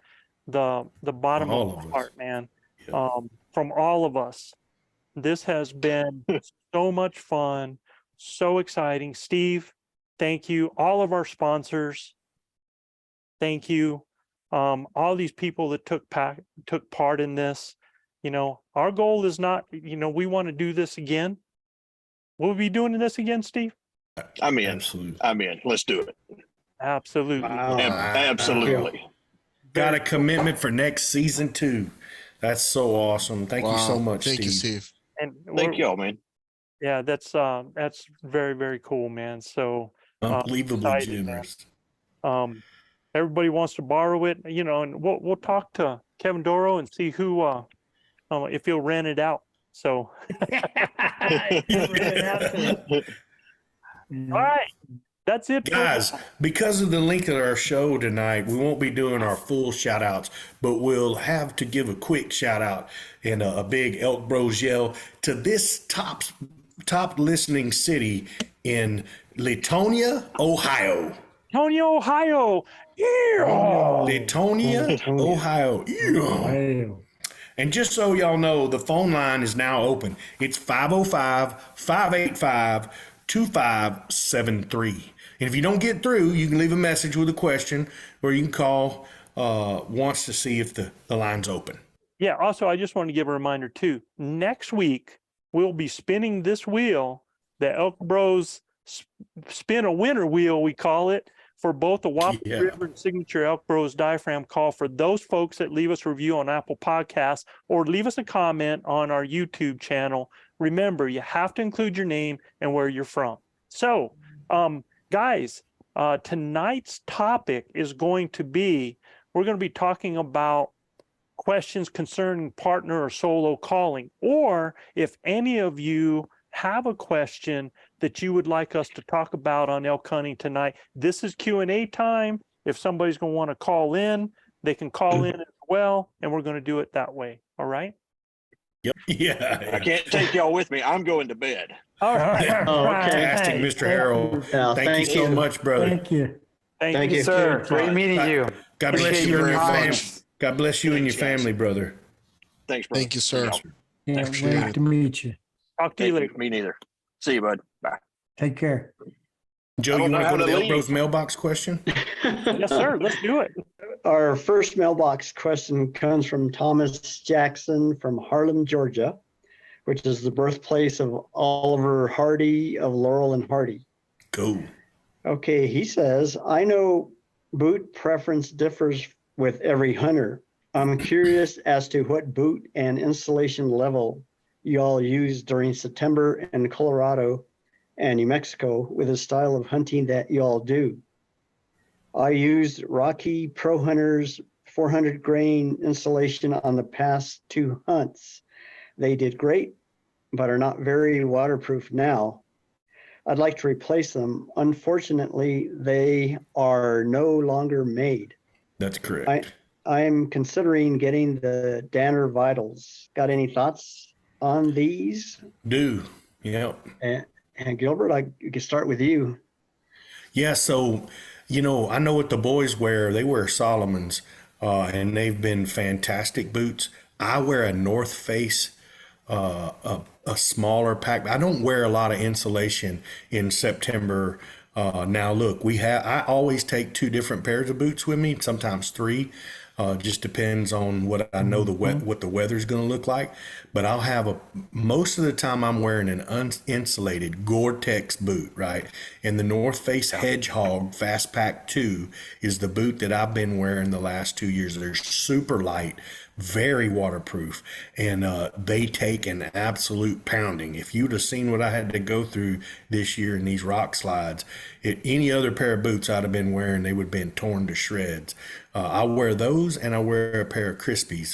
the bottom All of of my us. heart, man. Yeah. From all of us, this has been so much fun, so exciting. Steve, thank you. All of our sponsors, thank you. All these people that took part in this. Our goal is not, we want to do this again. Will we be doing this again, Steve? I'm in. Absolutely. I'm in. Let's do it. Absolutely. Wow. Absolutely. Got a commitment for next season 2. That's so awesome. Thank you so Wow. much, Thank you, Steve. Steve. And Thank y'all, man. yeah, that's very, very cool, man. So Unbelievably excited, man. generous. everybody wants to borrow it, and we'll talk to Kevin Doro and see who if he'll rent it out. So all right, that's it, Guys, because of the length of our show tonight, we won't be doing our full shout outs, but we'll have to give a quick shout out and a big Elk Bros yell to this top listening city in Latonia, Ohio. Antonio, Ohio. Yeah. Latonia, Ohio. Yeah. Wow. And just so y'all know, the phone line is now open. It's 505-585-2573. And if you don't get through, you can leave a message with a question, or you can call once to see if the line's open. Yeah. Also, I just want to give a reminder too. Next week, we'll be spinning this wheel, the Elk Bros Spin a Winner wheel, we call it, for both the Whopper Yeah. River and Signature Elk Bros diaphragm call for those folks that leave us a review on Apple Podcasts or leave us a comment on our YouTube channel. Remember, you have to include your name and where you're from. So, guys, tonight's topic is going to be, we're going to be talking about questions concerning partner or solo calling, or if any of you have a question that you would like us to talk about on elk hunting tonight, this is Q&A time. If somebody's going to want to call in, they can call in as well, and we're going to do it that way. All right? Yep. Yeah. I can't take y'all with me. I'm going to bed. All right. Oh, okay. Fantastic, Mr. Harold. Yeah, Thank you so much, brother. Thank you. Thank you. you. Sir, great meeting you. God bless Appreciate you and your your family. kindness. God bless you and your Thanks, guys. family, brother. Thanks, brother. Thank you, sir. Can't Appreciate wait it. to meet you. Talk to you Thank later. you. Me neither. See you, bud. Bye. Take care. Joe, you want to go to the ElkBros mailbox question? Yes, sir. Let's do it. Our first mailbox question comes from Thomas Jackson from Harlem, Georgia, which is the birthplace of Oliver Hardy of Laurel and Hardy. Go. Okay, he says, I know boot preference differs with every hunter. I'm curious as to what boot and installation level y'all use during September in Colorado and New Mexico with the style of hunting that y'all do. I used Rocky Pro Hunters 400 grain installation on the past 2 hunts. They did great, but are not very waterproof now. I'd like to replace them. Unfortunately, they are no longer made. That's correct. I'm considering getting the Danner Vitals. Got any thoughts on these? Do. Yep. And Gilbert, I can start with you. Yeah, so, I know what the boys wear. They wear Solomon's, and they've been fantastic boots. I wear a North Face, a smaller pack. I don't wear a lot of insulation in September. Now, look, I always take 2 different pairs of boots with me, sometimes 3. Just depends on what I know what the weather's going to look like. But I'll have most of the time I'm wearing an uninsulated Gore-Tex boot, right? And the North Face Hedgehog Fast Pack 2 is the boot that I've been wearing the last 2 years. They're super light, very waterproof, and they take an absolute pounding. If you'd have seen what I had to go through this year in these rock slides, any other pair of boots I'd have been wearing, they would have been torn to shreds. I wear those, and I wear a pair of Crispy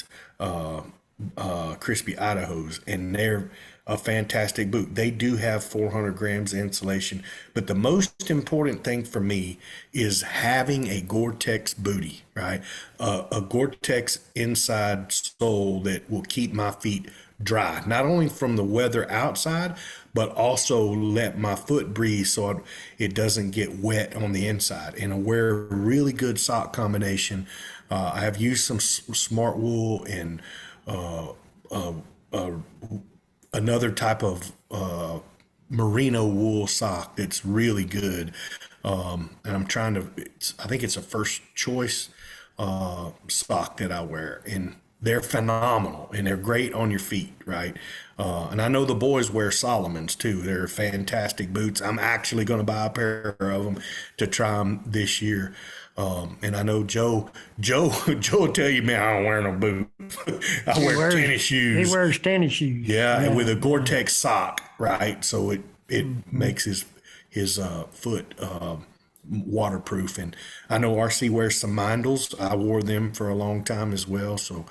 Idahos, and they're a fantastic boot. They do have 400 grams of insulation, but the most important thing for me is having a Gore-Tex bootie, right? A Gore-Tex inside sole that will keep my feet dry, not only from the weather outside, but also let my foot breathe so it doesn't get wet on the inside. And I wear a really good sock combination. I have used some Smart Wool and another type of merino wool sock that's really good. And I'm I think it's a First Choice sock that I wear, and they're phenomenal, and they're great on your feet, right? And I know the boys wear Solomon's too. They're fantastic boots. I'm actually going to buy a pair of them to try them this year. And I know Joe will tell you, man, I don't wear no boots. I wear tennis shoes. He wears tennis shoes. Yeah, and with a Gore-Tex sock, right? So it makes his foot waterproof. And I know RC wears some Mindels. I wore them for a long time as well. So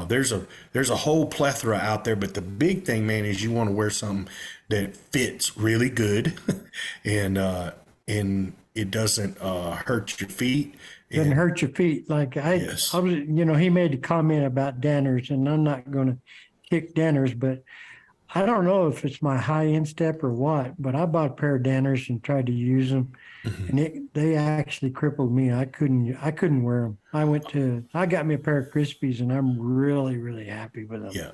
there's a whole plethora out there. But the big thing, man, is you want to wear something that fits really good, and it doesn't hurt your feet. Doesn't hurt your feet. Like I was, he made a comment about Danners, and I'm not going to kick Danners, but I don't know if it's my high instep or what, but I bought a pair of Danners and tried to use them, and they actually crippled me. I couldn't wear them. I got me a pair of Crispies, and I'm really, really happy with them. Yeah,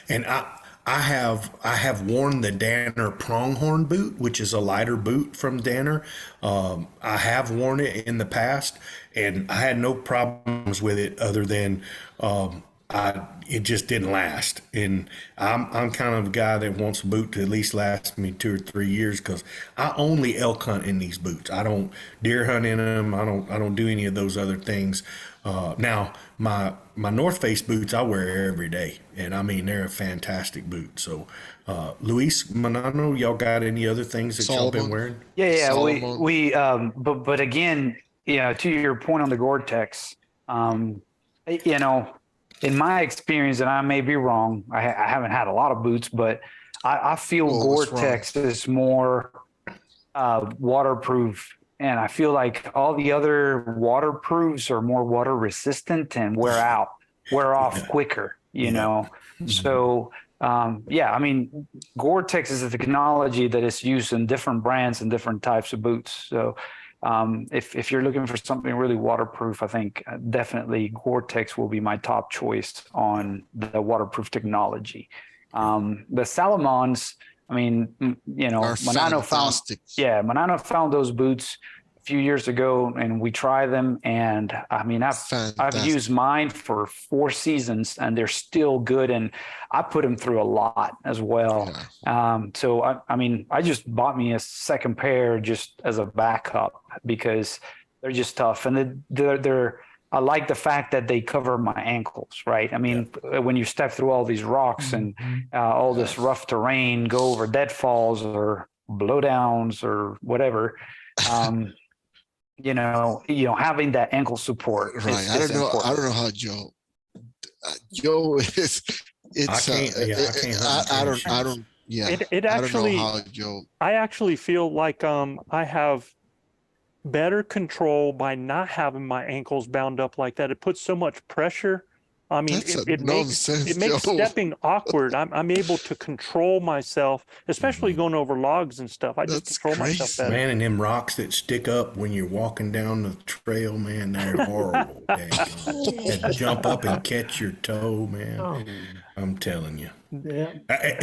and I have worn the Danner Pronghorn boot, which is a lighter boot from Danner. I have worn it in the past, and I had no problems with it other than it just didn't last. And I'm kind of a guy that wants a boot to at least last me 2 or 3 years, because I only elk hunt in these boots. I don't deer hunt in them. I don't do any of those other things. Now my North Face boots I wear every day, and I mean they're a fantastic boot. So Luis, Manano, y'all got any other things that y'all been wearing? Yeah. But again, to your point on the Gore-Tex, in my experience, and I may be wrong, I haven't had a lot of boots, but I feel Gore-Tex is more waterproof, and I feel like all the other waterproofs are more water resistant and wear off quicker, So, I mean, Gore-Tex is a technology that is used in different brands and different types of boots. So if you're looking for something really waterproof, I think definitely Gore-Tex will be my top choice on the waterproof technology. The Salomons, I mean, Are Manano fantastic. Manano found those boots a few years ago, and we tried them. And I mean, I've Fantastic. used mine for 4 seasons, and they're still good. And I put them through a lot as well. So I just bought me a second pair just as a backup because they're just tough, and they're. I like the fact that they cover my ankles, right? I mean, when you step through all these rocks and all this rough terrain, go over deadfalls or blowdowns or whatever, having that ankle support. Right. I don't know how Joe is. It's I don't. Yeah. It actually. I don't know how Joe. I actually feel like I have better control by not having my ankles bound up like that. It puts so much pressure. I mean, it makes stepping awkward. I'm able to control myself, especially going over logs and stuff. I just control myself better. Man, and them rocks that stick up when you're walking down the trail, man, they're horrible. That jump up and catch your toe, man. I'm telling you. Yeah.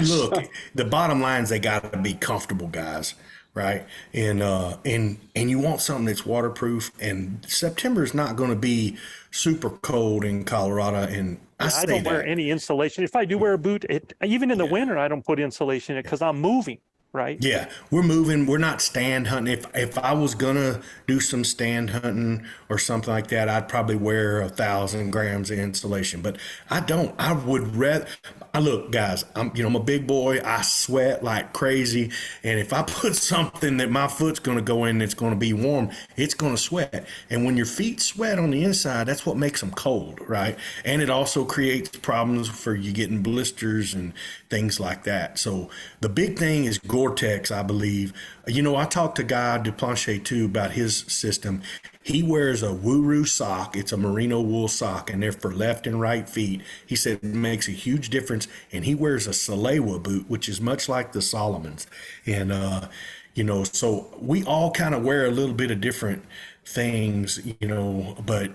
Look, the bottom line is they got to be comfortable, guys. Right. And you want something that's waterproof, and September is not going to be super cold in Colorado. And I don't wear any insulation. If I do wear a boot, even in the winter, I don't put insulation in it because I'm moving. Right. Yeah, we're moving. We're not stand hunting. If I was gonna do some stand hunting or something like that, I'd probably wear 1,000 grams of insulation. But I don't. I would rather. Look, guys. I'm a big boy. I sweat like crazy, and if I put something that my foot's gonna go in that's gonna be warm, it's gonna sweat. And when your feet sweat on the inside, that's what makes them cold, right? And it also creates problems for you getting blisters and things like that. So the big thing is Gore-Tex, I believe. I talked to Guy Duplantier too about his system. He wears a Wuru sock. It's a merino wool sock, and they're for left and right feet. He said it makes a huge difference. And he wears a Salewa boot, which is much like the Solomons. And, so we all kind of wear a little bit of different things, but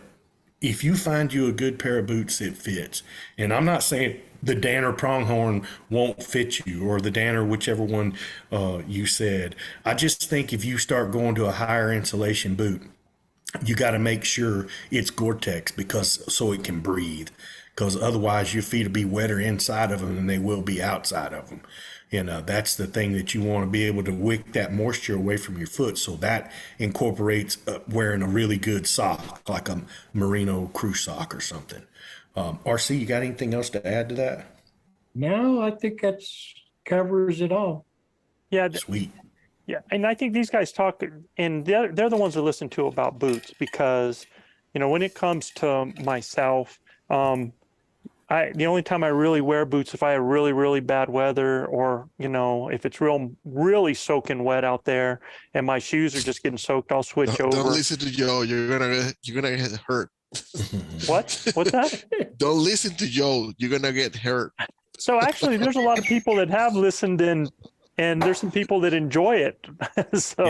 if you find you a good pair of boots that fits, and I'm not saying the Danner pronghorn won't fit you, or the Danner, whichever one you said. I just think if you start going to a higher insulation boot, you got to make sure it's Gore-Tex so it can breathe, because otherwise your feet will be wetter inside of them than they will be outside of them. That's the thing that you want to be able to wick that moisture away from your foot. So that incorporates wearing a really good sock, like a merino crew sock or something. RC, you got anything else to add to that? No, I think that covers it all. Yeah. Sweet. Yeah. And I think these guys talk, and they're the ones that listen to about boots, because, when it comes to myself, the only time I really wear boots if I have really, really bad weather, or, if it's really soaking wet out there and my shoes are just getting soaked, I'll switch over. Don't listen to Joe. You're gonna get hurt. What? What's that? Don't listen to Joe. You're gonna get hurt. So actually, there's a lot of people that have listened, and there's some people that enjoy it. So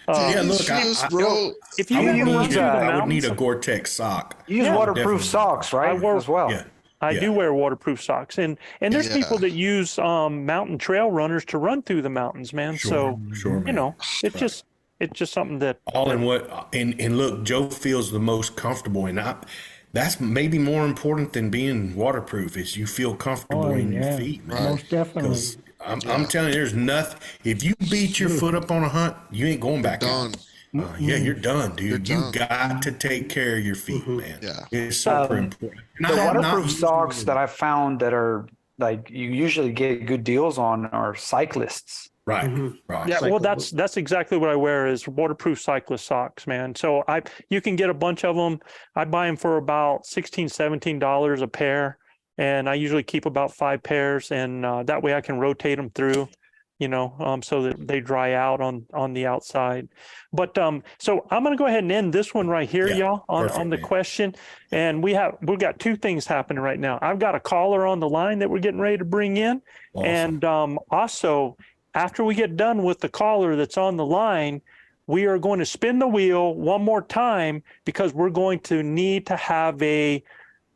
look, bro. If you I would need a Gore-Tex sock. You use waterproof socks, right? as well. Yeah. I do wear waterproof socks, and there's people that use mountain trail runners to run through the mountains, man. Sure, man. It's just something that all in what and look, Joe feels the most comfortable, and that's maybe more important than being waterproof, is you feel comfortable in your feet, man. Most definitely. I'm telling you, there's nothing. If you beat your foot up on a hunt, you ain't going back out. You're done, dude. You got to take care of your feet, man. Yeah. It's super important. The waterproof socks that I found that are like you usually get good deals on are cyclists. Right. Right. Yeah, well, that's exactly what I wear, is waterproof cyclist socks, man. So you can get a bunch of them. I buy them for about $16-17 a pair, and I usually keep about 5 pairs, and that way I can rotate them through, so that they dry out on the outside. But so I'm going to go ahead and end this one right here, y'all, on the question. And we've got 2 things happening right now. I've got a caller on the line that we're getting ready to bring in, and also, after we get done with the caller that's on the line, we are going to spin the wheel one more time, because we're going to need to have a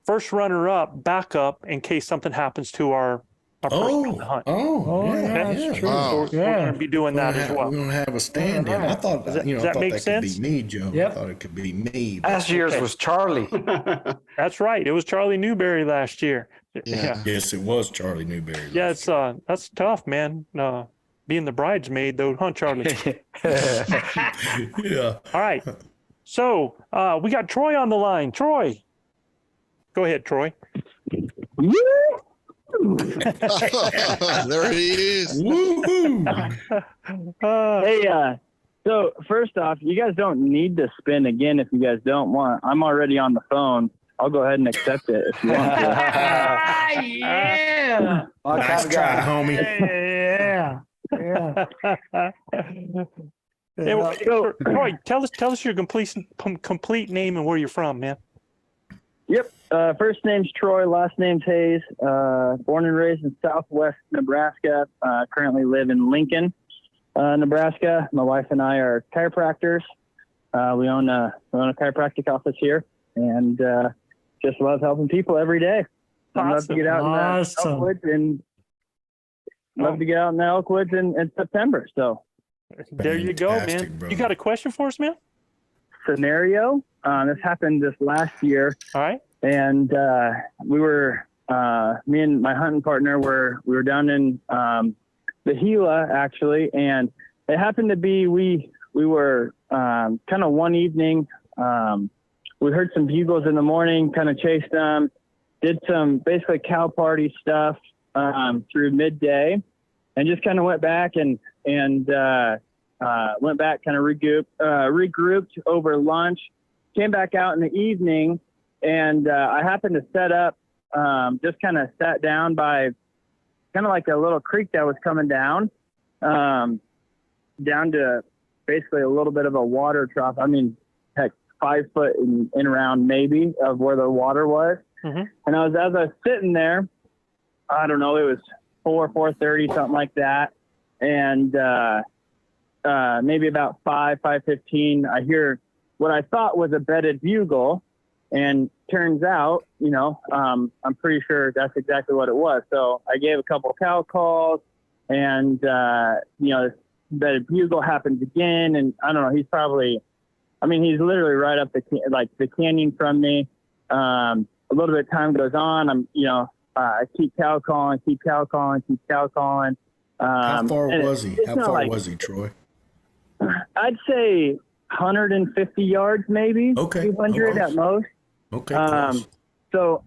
first runner-up backup in case something happens to our our first hunt. yeah, that's true. Wow. So we're going to be doing that as We're well. gonna have a stand-in. I thought, Does that- I does that thought make that sense? could be me, Joe. Yep. I thought it could be me. but- Last year's was Charlie. That's right. It was Charlie Newberry last year. Yeah. Yes, it was Charlie Newberry. Yeah, it's that's tough, man. Being the bridesmaid though, huh, Charlie? Yeah. All right. So we got Troy on the line. Troy. Go ahead, Troy. There he is. Woohoo! Hey, so first off, you guys don't need to spin again if you guys don't want. I'm already on the phone. I'll go ahead and accept it if you want to. Yeah. Nice try, homie. Yeah. Hey, well, Troy, tell us your complete name and where you're from, man. Yep. First name's Troy. Last name's Hayes. Born and raised in Southwest Nebraska. Currently live in Lincoln, Nebraska. My wife and I are chiropractors. We own a chiropractic office here, and just love helping people every day. I love to get out in the Elkwoods and love to get out in the Elkwoods in September. So There you go, Fantastic, man. brother. You got a question for us, man? scenario. This happened this last year. All right. And we were, me and my hunting partner we were down in the Gila actually, and it happened to be we were kind of one evening. We heard some bugles in the morning, kind of chased them, did some basically cow party stuff through midday, and just kind of went back and went back, kind of regrouped over lunch, came back out in the evening. And I happened to set up, just kind of sat down by kind of like a little creek that was coming down to basically a little bit of a water trough. I mean, heck, 5 foot in around maybe of where the water was. Mm-hmm. And as I was sitting there, I don't know, it was 4:30, something like that. And maybe about 5:15, I hear what I thought was a bedded bugle. And turns out, I'm pretty sure that's exactly what it was. So I gave a couple cow calls, and this bedded bugle happens again. And I don't know, he's literally right up the canyon from me. A little bit of time goes on. I keep cow calling. How far was he? How far like, was he, Troy? I'd say 150 yards, maybe. Okay. 200 at most. Okay. Close. So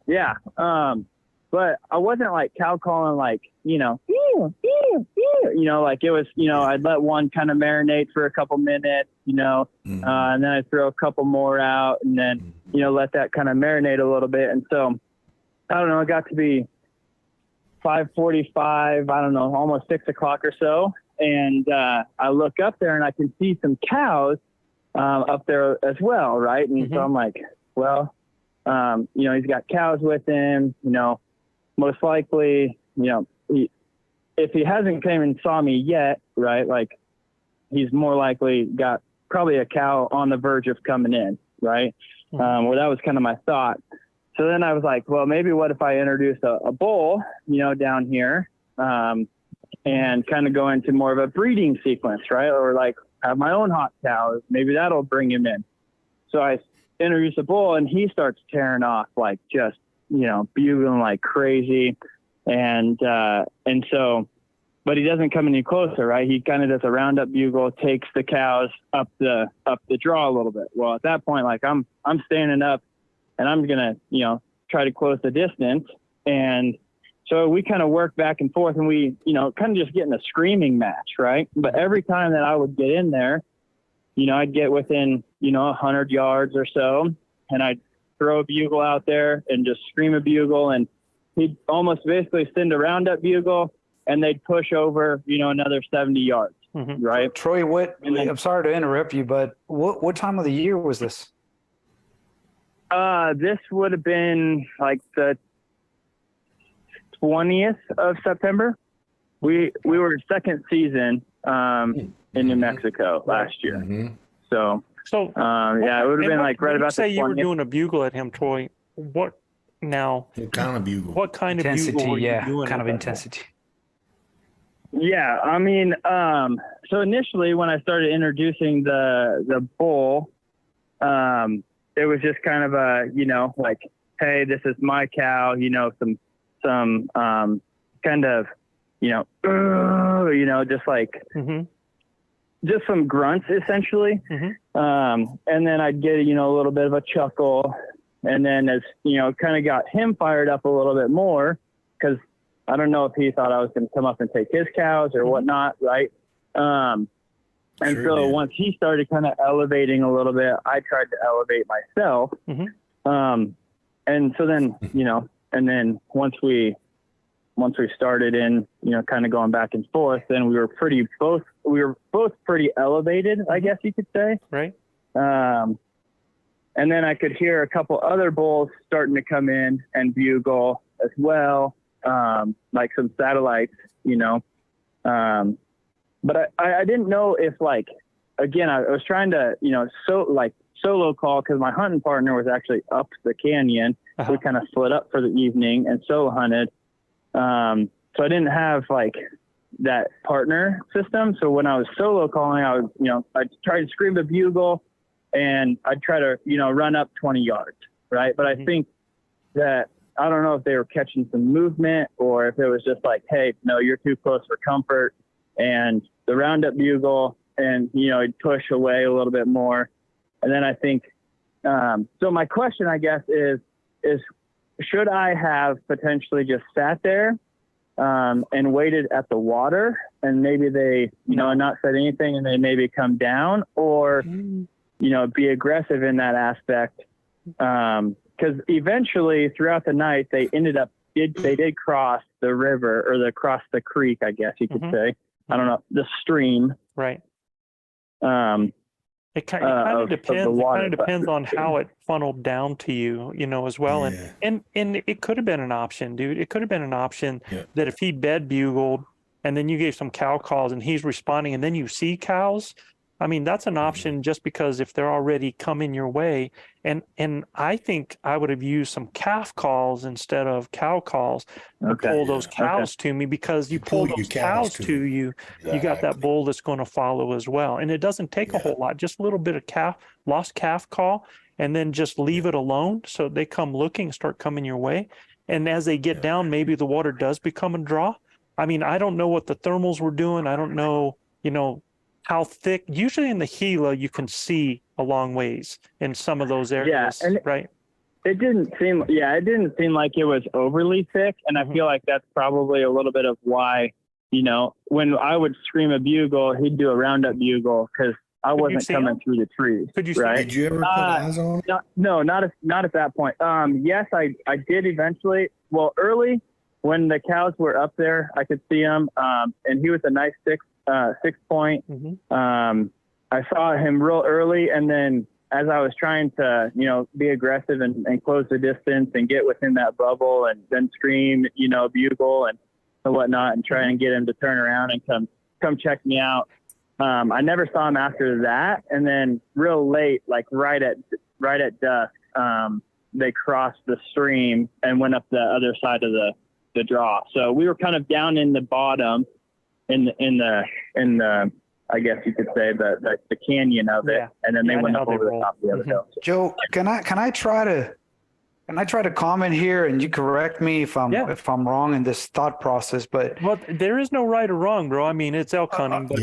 yeah. But I wasn't like cow calling, like, like it was, I'd let one kind of marinate for a couple minutes, Mm-hmm. and then I'd throw a couple more out, and then, let that kind of marinate a little bit. And so, I don't know, it got to be 5:45, I don't know, almost 6 o'clock or so. And I look up there and I can see some cows up there as well, right? And so I'm like, well, he's got cows with him, most likely, if he hasn't came and saw me yet, right, like he's more likely got probably a cow on the verge of coming in, right? Well, that was kind of my thought. So then I was like, well, maybe what if I introduce a bull, down here, and kind of go into more of a breeding sequence, right? Or like have my own hot cows. Maybe that'll bring him in. So I introduce a bull, and he starts tearing off, like just, bugling like crazy. And so, but he doesn't come any closer, right? He kind of does a roundup bugle, takes the cows up the draw a little bit. Well, at that point, like I'm standing up, and I'm going to, try to close the distance. And so we kind of work back and forth, and we, kind of just get in a screaming match, right? But every time that I would get in there, I'd get within, 100 yards or so, and I'd throw a bugle out there and just scream a bugle, and he'd almost basically send a roundup bugle, and they'd push over, another 70 yards, right? Troy, I'm sorry to interrupt you, but what time of the year was this? This would have been like the 20th of September. We were second season in New Mexico last year. Mm-hmm. So it would have been like right about the 20th. Say you were doing a bugle at him, Troy. What Now, What kind of bugle? what kind of Intensity, bugle are you yeah, doing? kind of with that intensity. Yeah, I mean, so initially when I started introducing the bull, it was just kind of a, like, hey, this is my cow, some kind of, just like, just some grunts essentially. And then I'd get, a little bit of a chuckle. And then as, kind of got him fired up a little bit more, because I don't know if he thought I was going to come up and take his cows or whatnot. Right. And Sure so did. once he started kind of elevating a little bit, I tried to elevate myself. And so then, and then once we started in, kind of going back and forth, then we were both pretty elevated, I guess you could say. Right. And then I could hear a couple other bulls starting to come in and bugle as well. Like some satellites, but I didn't know if, like, again, I was trying to, solo call, because my hunting partner was actually up the canyon. We kind of split up for the evening and solo hunted. So I didn't have like that partner system. So when I was solo calling, I would, I'd try to scream the bugle and I'd try to, run up 20 yards. Right. But I think that, I don't know if they were catching some movement or if it was just like, hey, no, you're too close for comfort. And the roundup bugle, and, he'd push away a little bit more. And then I think, so my question, I guess, is should I have potentially just sat there and waited at the water, and maybe they, not said anything and they maybe come down, or, be aggressive in that aspect? Because eventually throughout the night, they did cross the river, or cross the creek, I guess you could say. I don't know, the stream. Right. It kind of depends. It kind of depends on how it funneled down to you, as well. Yeah. And it could have been an option, dude. It could have been an option that if he bed bugled and then you gave some cow calls and he's responding, and then you see cows, I mean, that's an option, just because if they're already coming your way. And I think I would have used some calf calls instead of cow calls to pull those cows to me, because you pull those cows to you, you got that bull that's going to follow as well. And it doesn't take a whole lot, just a little bit of lost calf call, and then just leave it alone so they come looking, start coming your way. And as they get down, maybe the water does become a draw. I mean, I don't know what the thermals were doing. I don't know, how thick. Usually in the Gila, you can see a long ways in some of those areas, right? It didn't seem like it was overly thick. And I feel like that's probably a little bit of why, when I would scream a bugle, he'd do a roundup bugle, because I wasn't coming through the trees. Could you see? Right? Did you ever put eyes on it? No, not at that point. Yes, I did eventually. Well, early when the cows were up there, I could see him. And he was a nice 6 point. I saw him real early, and then as I was trying to, be aggressive and close the distance and get within that bubble, and then scream, bugle and whatnot, and try and get him to turn around and come check me out. I never saw him after that. And then real late, like right at dusk, they crossed the stream and went up the other side of the draw. So we were kind of down in the bottom, in the I guess you could say the canyon of it, and then they went up over the top of the other hill. Joe, can I try to comment here, and you correct me if I'm wrong in this thought process? But there is no right or wrong, bro. I mean, it's elk hunting. But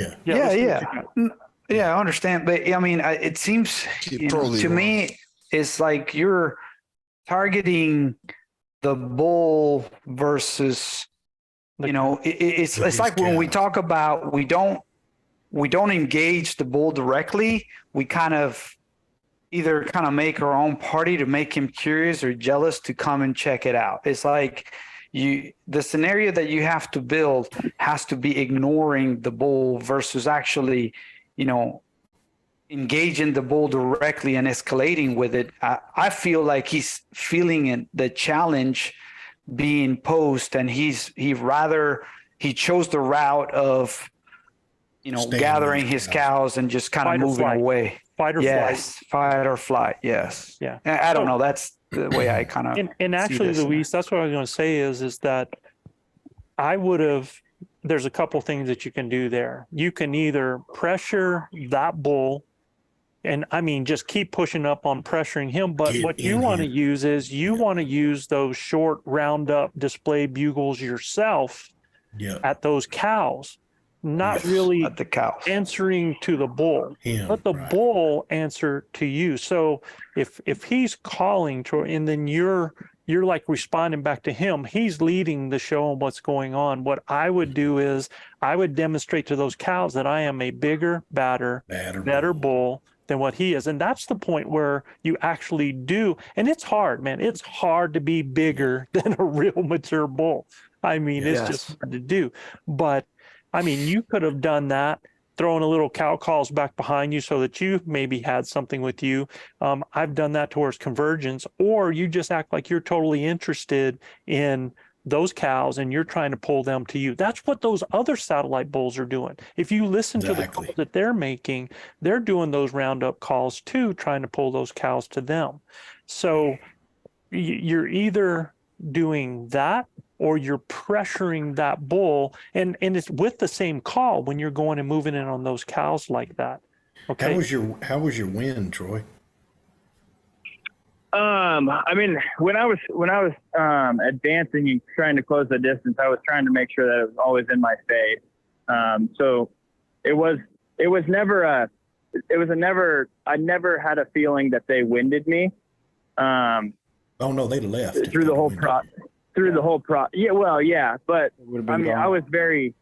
I understand. But I mean, it seems to me it's like you're targeting the bull versus. It's like when we talk about we don't engage the bull directly. We kind of either make our own party to make him curious or jealous to come and check it out. It's like the scenario that you have to build has to be ignoring the bull versus actually, engaging the bull directly and escalating with it. I feel like he's feeling the challenge being posed, and he chose the route of gathering his cows and just kind of moving away. Fight or Yes, fight or flight. Yes. Yeah. I don't know. That's the way I kind of. And actually, Luis, that's what I was going to say is that I would have. There's a couple things that you can do there. You can either pressure that bull, and I mean just keep pushing up on pressuring him. But what you want to use is you want to use those short roundup display bugles yourself at those cows. Not really at the cows. Answering to the bull, let the bull answer to you. So if he's calling to, and then you're like responding back to him, he's leading the show on what's going on. What I would do is I would demonstrate to those cows that I am a bigger, better bull than what he is. And that's the point where you actually do. And it's hard, man. It's hard to be bigger than a real mature bull. I mean, it's just hard to do. But I mean, you could have done that, throwing a little cow calls back behind you so that you maybe had something with you. I've done that towards convergence, or you just act like you're totally interested in those cows and you're trying to pull them to you. That's what those other satellite bulls are doing. If you listen to the calls that they're making, they're doing those roundup calls too, trying to pull those cows to them. So you're either doing that or you're pressuring that bull, and it's with the same call when you're going and moving in on those cows like that. Okay. How was your win, Troy? I mean, when I was advancing and trying to close the distance, I was trying to make sure that it was always in my face. So I never had a feeling that they winded me. Oh no, they left through the whole process. Yeah, well, yeah, but I mean, I was very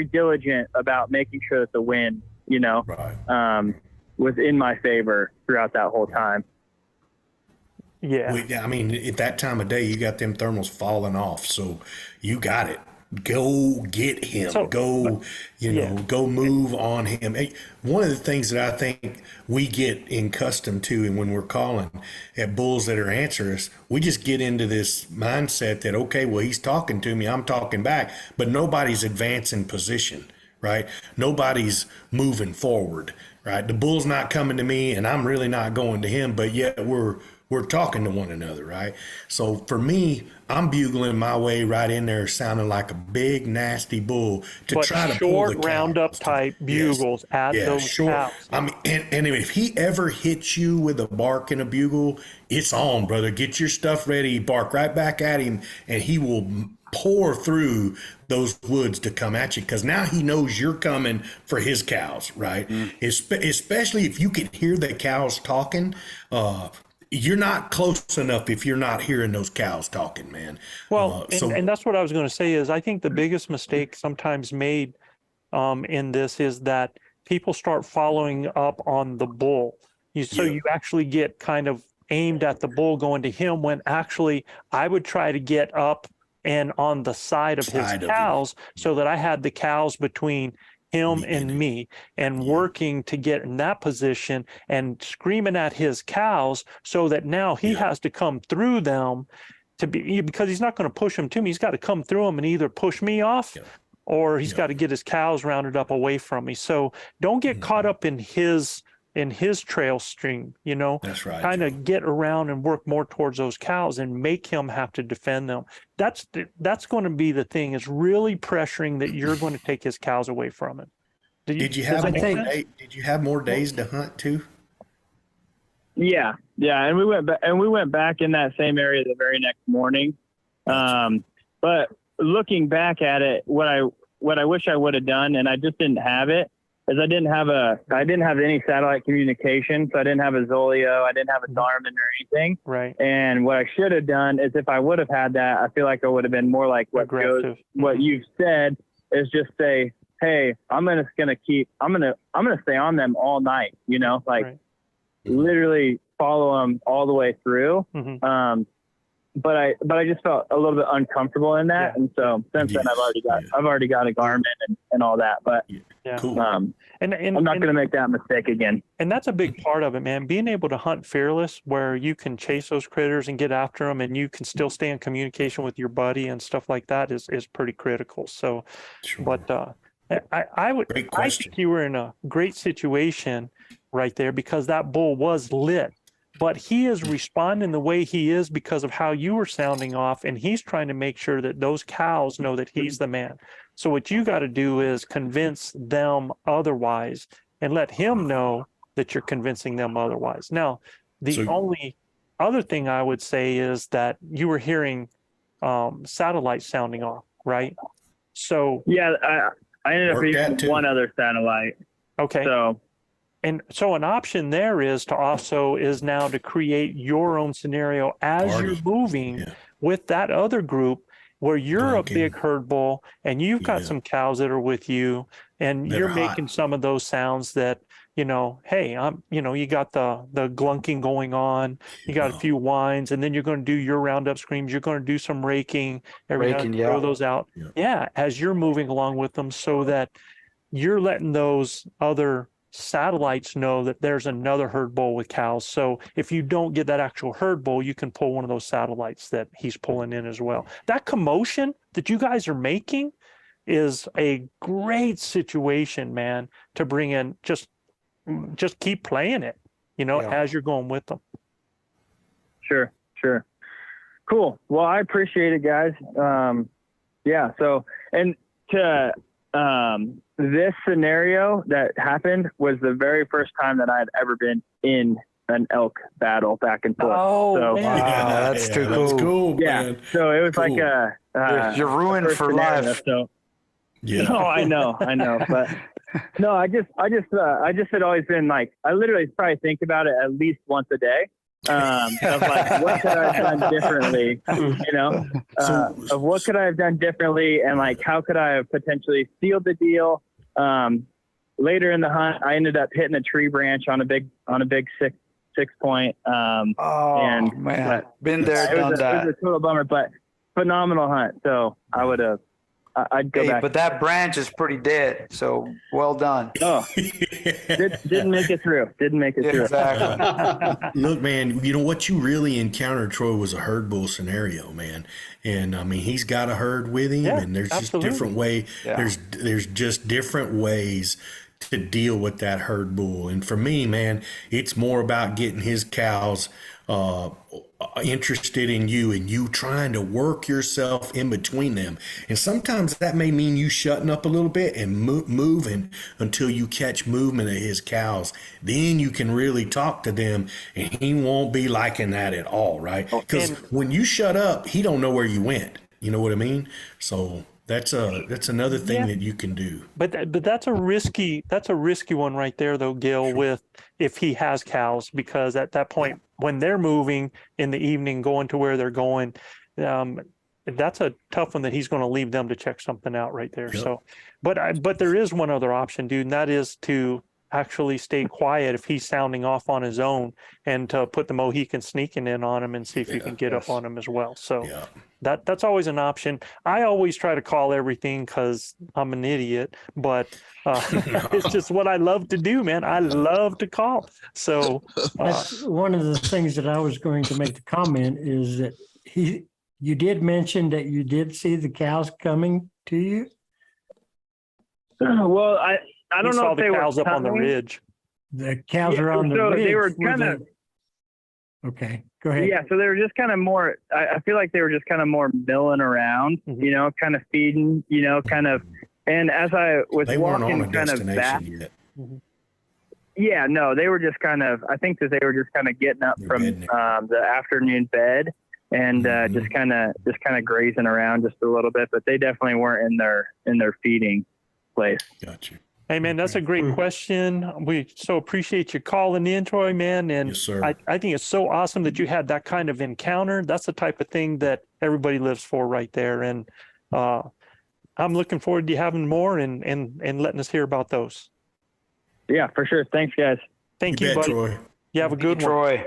diligent about making sure that the wind, was in my favor throughout that whole time. Yeah. I mean, at that time of day, you got them thermals falling off, so you got it. Go get him. Go move on him. Hey, one of the things that I think we get accustomed to, and when we're calling at bulls that are answering us, we just get into this mindset that, okay, well, he's talking to me, I'm talking back, but nobody's advancing position, right? Nobody's moving forward, right? The bull's not coming to me, and I'm really not going to him, but yet we're talking to one another, right? So for me, I'm bugling my way right in there, sounding like a big, nasty bull to try to pull the short roundup type bugles at those cows. I mean, and if he ever hits you with a bark and a bugle, it's on, brother. Get your stuff ready. Bark right back at him, and he will pour through those woods to come at you, because now he knows you're coming for his cows, right? Especially if you can hear the cows talking. You're not close enough if you're not hearing those cows talking, man. Well, and that's what I was going to say is I think the biggest mistake sometimes made in this is that people start following up on the bull. You actually get kind of aimed at the bull going to him, when actually I would try to get up and on the side of his cows so that I had the cows between him and me, and working to get in that position and screaming at his cows so that now he has to come through them because he's not going to push them to me. He's got to come through them and either push me off or he's got to get his cows rounded up away from me. So don't get caught up in his trail stream, That's right. Kind of get around and work more towards those cows and make him have to defend them. That's going to be the thing, is really pressuring that you're going to take his cows away from him. Did you have more days to hunt too? Yeah. And we went back in that same area the very next morning. But looking back at it, what I wish I would have done, and I just didn't have it, is I didn't have any satellite communication. So I didn't have a Zoleo, I didn't have a Garmin or anything. Right. And what I should have done is, if I would have had that, I feel like I would have been more like what you've said, is just say, hey, I'm gonna stay on them all night, literally follow them all the way through. But I just felt a little bit uncomfortable in that, and so since then I've already got a Garmin and all that. But cool. And I'm not going to make that mistake again. And that's a big part of it, man. Being able to hunt fearless, where you can chase those critters and get after them, and you can still stay in communication with your buddy and stuff like that is pretty critical. So, but I think you were in a great situation right there because that bull was lit. But he is responding the way he is because of how you were sounding off, and he's trying to make sure that those cows know that he's the man. So what you got to do is convince them otherwise and let him know that you're convincing them otherwise. Now, the only other thing I would say is that you were hearing satellite sounding off, right? So yeah, I ended up using one other satellite. Okay. So an option there is now to create your own scenario as you're moving with that other group where you're a big herd bull and you've got some cows that are with you and you're making some of those sounds that, hey, you got the glunking going on, you got a few whines, and then you're going to do your roundup screams. You're going to do some raking, throw those out. Yeah, as you're moving along with them so that you're letting those other satellites know that there's another herd bull with cows. So if you don't get that actual herd bull, you can pull one of those satellites that he's pulling in as well. That commotion that you guys are making is a great situation, man, to bring in. Just keep playing it, as you're going with them. Sure. Cool. Well, I appreciate it, guys. So, and to, this scenario that happened was the very first time that I'd ever been in an elk battle back and forth. Oh, so, man. That's too cool. That's cool, yeah. man. So it was Cool. like you're ruined for scenario, life. So Yeah. no, I know, but no, I just had always been like, I literally probably think about it at least once a day. Of like, what could I have done differently, of what could I have done differently, and like, how could I have potentially sealed the deal? Later in the hunt, I ended up hitting a tree branch on a big 6 point. And man, been there, done that. It was a total bummer, but phenomenal hunt. So I'd go back. But that branch is pretty dead. So well done. Oh, didn't make it through. Exactly. Look, man, what you really encountered, Troy, was a herd bull scenario, man. And I mean, he's got a herd with him, and there's just different way. Yeah. There's just different ways to deal with that herd bull. And for me, man, it's more about getting his cows interested in you and you trying to work yourself in between them. And sometimes that may mean you shutting up a little bit and moving until you catch movement of his cows. Then you can really talk to them, and he won't be liking that at all, right? Because when you shut up, he don't know where you went. You know what I mean? So that's another thing that you can do. But that's a risky one right there, though, Gil. With if he has cows, because at that point when they're moving in the evening, going to where they're going, that's a tough one that he's going to leave them to check something out right there. Yep. So, but there is one other option, dude, and that is to actually stay quiet if he's sounding off on his own, and to put the Mohican sneaking in on him and see if you can get up on him as well. So that's always an option. I always try to call everything because I'm an idiot, but it's just what I love to do, man. I love to call. So that's one of the things that I was going to make the comment is that you did mention that you did see the cows coming to you. Well, I don't know if the they cows were up on the ridge. The cows are on the ridge. They were kind of. Okay, go ahead. Yeah, so they were just kind of more. I feel like they were just kind of more milling around, kind of feeding, kind of. And as I was walking, kind of back. Yet. Yeah, no, they were just kind of. I think that they were just kind of getting up from the afternoon bed and just kind of grazing around just a little bit, but they definitely weren't in their feeding place. Gotcha. Hey, man, that's a great question. We so appreciate you calling in, Troy, man. And yes, sir. I think it's so awesome that you had that kind of encounter. That's the type of thing that everybody lives for right there. And I'm looking forward to you having more and letting us hear about those. Yeah, for sure. Thanks, guys. Thank you, buddy. Troy. You have a good one. Troy.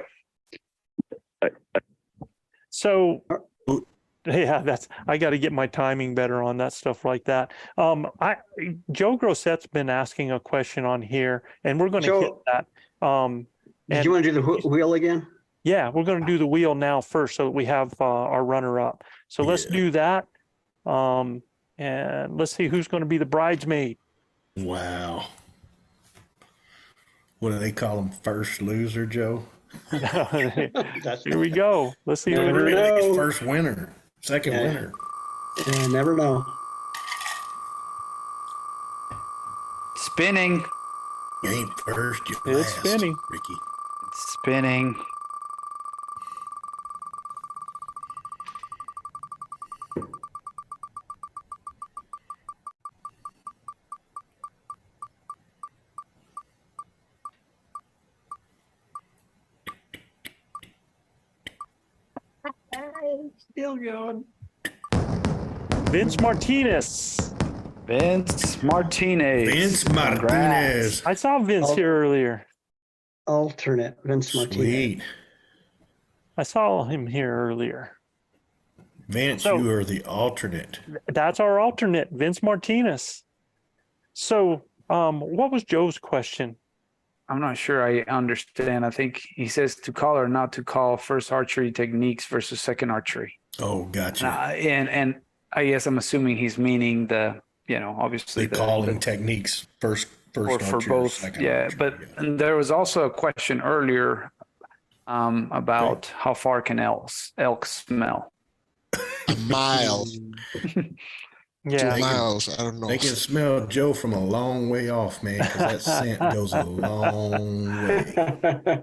So... yeah, I got to get my timing better on that stuff like that. Joe Grossette's been asking a question on here, and we're going to hit that. Did you want to do the wheel again? Yeah, we're going to do the wheel now first, so that we have our runner up. So let's do that, and let's see who's going to be the bridesmaid. Wow. what do they call them? First loser, Joe? Here we go. Let's see what Never it is. know. First winner, second Yeah. winner. You never know. Spinning. You ain't first, you're It's last, spinning. Ricky. Spinning. Still going. Vince Martinez. Vince Martinez. Vince Congrats. Martinez. I saw Vince Oh. here earlier. Alternate Vince Martinez. Sweet. I saw him here earlier. Vince, So- you are the alternate. That's our alternate, Vince Martinez. So, what was Joe's question? I'm not sure I understand. I think he says to call or not to call first archery techniques versus second archery. Oh, gotcha. And I guess I'm assuming he's meaning obviously The calling techniques, first for archery or both. second Yeah, archery, but and there was also a question earlier about how far can elk smell? A mile, Yeah. 2 miles. I don't know. They can smell Joe from a long way off, man, because that scent goes a long way.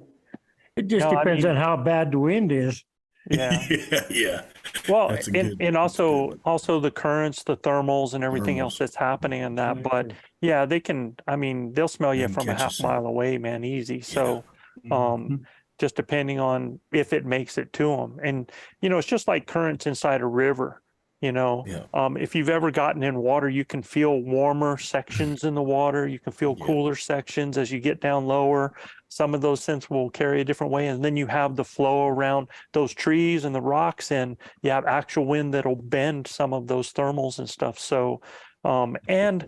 It just No, I depends mean- on how bad the wind is. Yeah. Yeah. Well, That's a and, good- and that's also the currents, the thermals, and everything else Thermals. that's happening in that. But yeah, they can. I mean, they'll smell you They can from a catch a half scent. mile away, man, easy. So, just depending on if it makes it to them, and it's just like currents inside a river. Yeah. If you've ever gotten in water, you can feel warmer sections in the water. You can feel Yeah. cooler sections as you get down lower. Some of those scents will carry a different way. And then you have the flow around those trees and the rocks, and you have actual wind that'll bend some of those thermals and stuff. So, and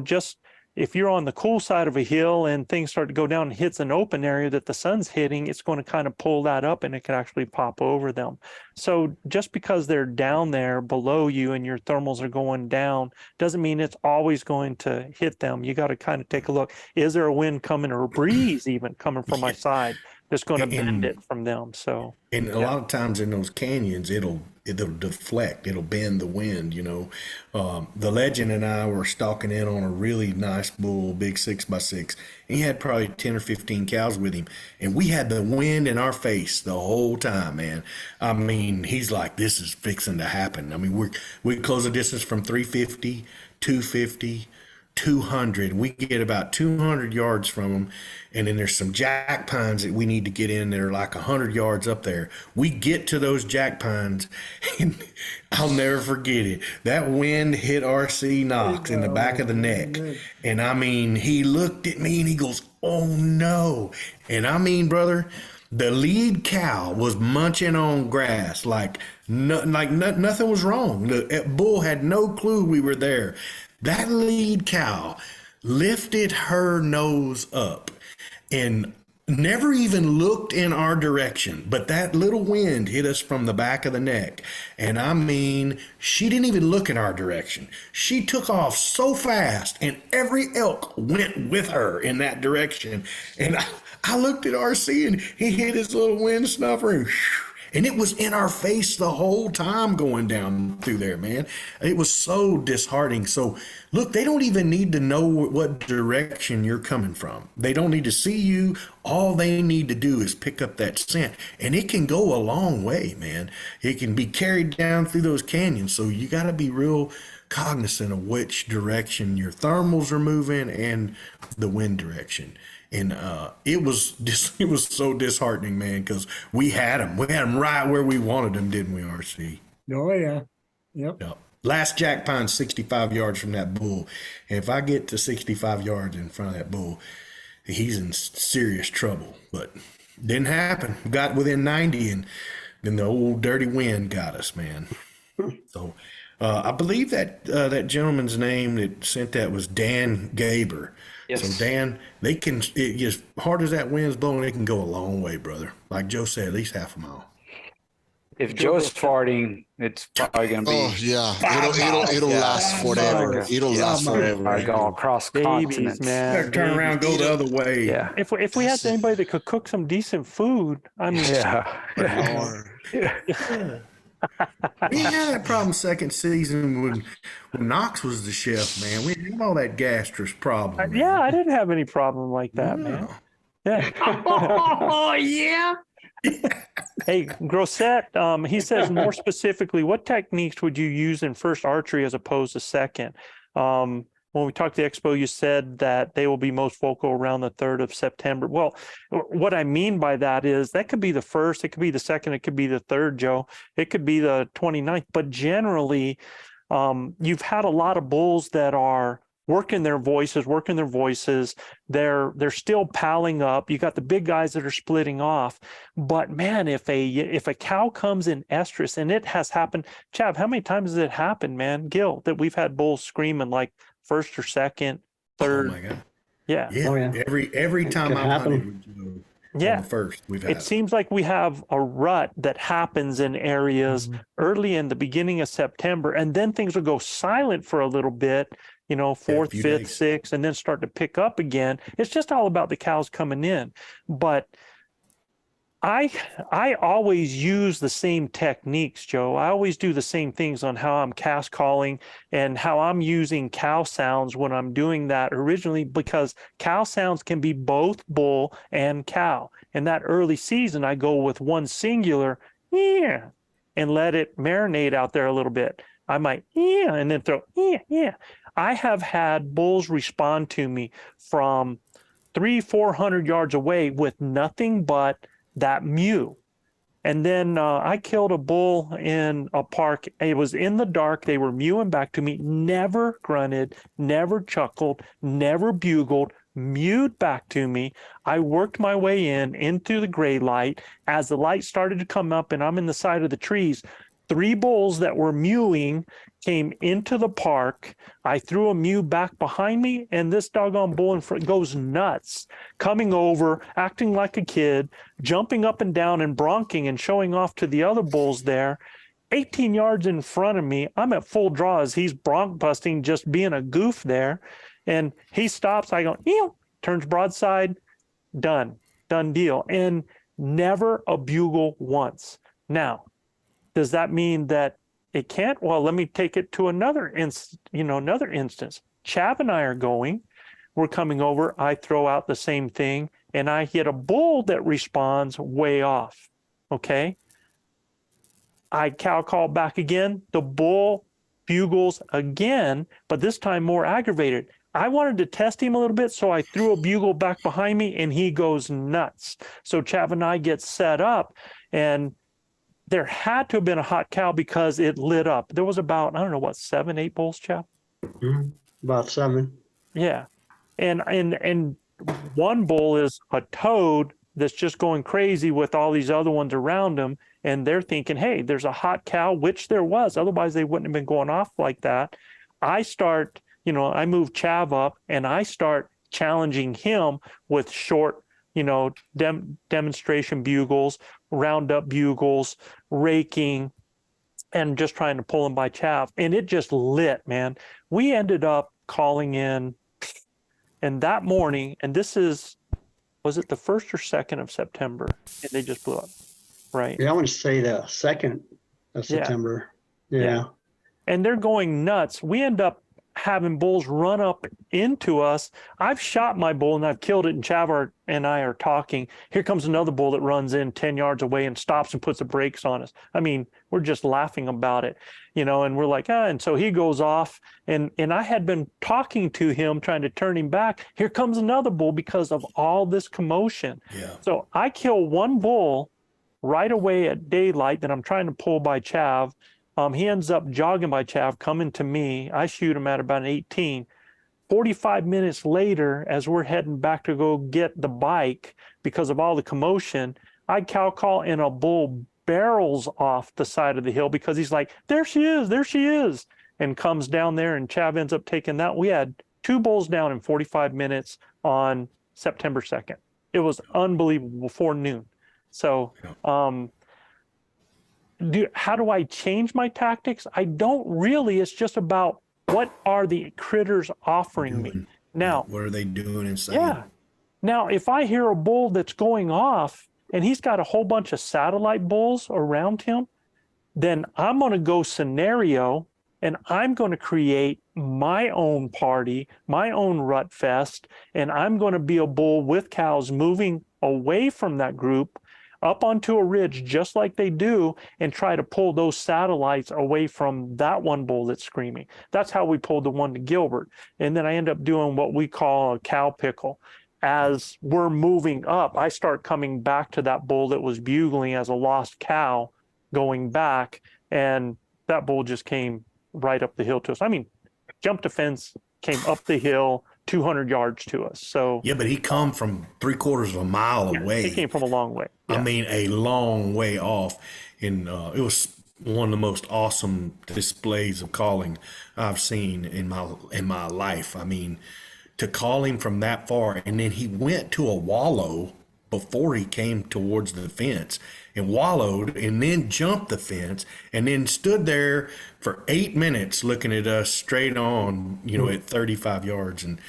just if you're on the cool side of a hill and things start to go down and hits an open area that the sun's hitting, it's going to kind of pull that up and it can actually pop over them. So just because they're down there below you and your thermals are going down doesn't mean it's always going to hit them. You got to kind of take a look. Is there a wind coming or a breeze even coming from my side that's going to bend it from them? So And a lot of times in those canyons, it'll deflect, it'll bend the wind, The legend and I were stalking in on a really nice bull, big 6x6, and he had probably 10 or 15 cows with him. And we had the wind in our face the whole time, man. I mean, he's like, this is fixing to happen. I mean, we close the distance from 350, 250, 200. We get about 200 yards from them, and then there's some jack pines that we need to get in that are like 100 yards up there. We get to those jack pines, and I'll never forget it. That wind hit RC Knox in the back of the neck, and I mean, he looked at me and he goes, "Oh no!" And I mean, brother, the lead cow was munching on grass like nothing was wrong. The bull had no clue we were there. That lead cow lifted her nose up and never even looked in our direction, but that little wind hit us from the back of the neck. And I mean, she didn't even look in our direction. She took off so fast, and every elk went with her in that direction. And I looked at RC, and he hit his little wind snuffer, and it was in our face the whole time going down through there, man. It was so disheartening. So, look, they don't even need to know what direction you're coming from. They don't need to see you. All they need to do is pick up that scent, and it can go a long way, man. It can be carried down through those canyons. So you got to be real cognizant of which direction your thermals are moving and the wind direction. And it was so disheartening, man, because we had them right where we wanted them, didn't we, RC? Oh, yeah. Yep. Yep. Last jack pine 65 yards from that bull. And if I get to 65 yards in front of that bull, he's in serious trouble. But didn't happen. Got within 90, and then the old dirty wind got us, man. So I believe that that gentleman's name that sent that was Dan Gaber. Yes. So Dan, they can, as hard as that wind's blowing, it can go a long way, brother. Like Joe said, at least half a mile. If Joe's farting, it's probably gonna be. Oh yeah, it'll last forever. It'll last forever. I go across Babies, continents. man. Turn around, go the other way. Yeah. If we had anybody that could cook some decent food, I mean, Lord. We had that problem second season when Knox was the chef, man. We had all that gastrous problem. yeah, I didn't have any problem like that, man. Yeah. Oh, yeah. Hey, Grosset, he says more specifically, what techniques would you use in first archery as opposed to second? When we talked to the Expo, you said that they will be most vocal around the 3rd of September. Well, what I mean by that is that could be the 1st, it could be the 2nd, it could be the 3rd, Joe. It could be the 29th. But generally, you've had a lot of bulls that are working their voices. They're still palling up. You got the big guys that are splitting off. But man, if a cow comes in estrus, and it has happened, Chav, how many times has it happened, man, Gil, that we've had bulls screaming like 1st or 2nd, 3rd? Oh my God. Yeah. Yeah. Oh, yeah. Every time could I've happen. hunted with Joe, Yeah. on the first, we've had It seems like we have a rut that happens in areas early in the beginning of September, and then things will go silent for a little bit, 4th, few 5th, days. 6th, and then start to pick up again. It's just all about the cows coming in. But I always use the same techniques, Joe. I always do the same things on how I'm cast calling and how I'm using cow sounds when I'm doing that originally, because cow sounds can be both bull and cow. In that early season, I go with one singular, yeah, and let it marinate out there a little bit. I might, yeah, and then throw, yeah, yeah. I have had bulls respond to me from 300-400 yards away with nothing but that mew. And then I killed a bull in a park. It was in the dark. They were mewing back to me, never grunted, never chuckled, never bugled, mewed back to me. I worked my way into the gray light. As the light started to come up and I'm in the side of the trees, 3 bulls that were mewing came into the park. I threw a mew back behind me, and this doggone bull in front goes nuts, coming over, acting like a kid, jumping up and down and bronking and showing off to the other bulls there. 18 yards in front of me, I'm at full draw as he's bronc busting, just being a goof there. And he stops. I go, ew, turns broadside, done deal. And never a bugle once. Now, does that mean that it can't? Well, let me take it to another instance. Chav and I are going. We're coming over. I throw out the same thing, and I hit a bull that responds way off. Okay. I cow call back again. The bull bugles again, but this time more aggravated. I wanted to test him a little bit, so I threw a bugle back behind me, and he goes nuts. So Chav and I get set up, and there had to have been a hot cow because it lit up. There was about, 7, 8 bulls, Chav? About 7. Yeah. And one bull is a toad that's just going crazy with all these other ones around him. And they're thinking, hey, there's a hot cow, which there was. Otherwise, they wouldn't have been going off like that. I start, I move Chav up and I start challenging him with short, demonstration bugles, roundup bugles, raking, and just trying to pull him by Chav. And it just lit, man. We ended up calling in, and that morning, and was it the 1st or 2nd of September? And they just blew up, right? Yeah, I want to say the 2nd of September. Yeah. And they're going nuts. We end up having bulls run up into us. I've shot my bull and I've killed it, and Chav and I are talking. Here comes another bull that runs in 10 yards away and stops and puts the brakes on us. I mean, we're just laughing about it, and we're like, and so he goes off, and I had been talking to him, trying to turn him back. Here comes another bull because of all this commotion. Yeah. So I kill one bull right away at daylight that I'm trying to pull by Chav. He ends up jogging by Chav, coming to me. I shoot him at about an 18. 45 minutes later, as we're heading back to go get the bike because of all the commotion, I cow call and a bull barrels off the side of the hill because he's like, there she is, and comes down there, and Chav ends up taking that. We had 2 bulls down in 45 minutes on September 2nd. It was unbelievable before noon. So, how do I change my tactics? I don't really. It's just about what are the critters offering me. Now, what are they doing and saying? yeah. Now, if I hear a bull that's going off and he's got a whole bunch of satellite bulls around him, then I'm going to go scenario and I'm going to create my own party, my own rut fest, and I'm going to be a bull with cows moving away from that group up onto a ridge just like they do and try to pull those satellites away from that one bull that's screaming. That's how we pulled the one to Gilbert. And then I end up doing what we call a cow pickle. As we're moving up, I start coming back to that bull that was bugling as a lost cow going back, and that bull just came right up the hill to us. I mean, jumped a fence, came up the hill, 200 yards to us. So yeah, but he come from 3/4 of a mile away. He came from a long way. I mean, a long way off. And it was one of the most awesome displays of calling I've seen in my life. I mean, to call him from that far, and then he went to a wallow before he came towards the fence and wallowed and then jumped the fence and then stood there for 8 minutes looking at us straight on, at 35 yards. And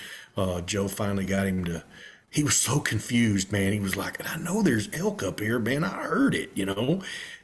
Joe finally got him to, he was so confused, man. He was like, I know there's elk up here, man. I heard it,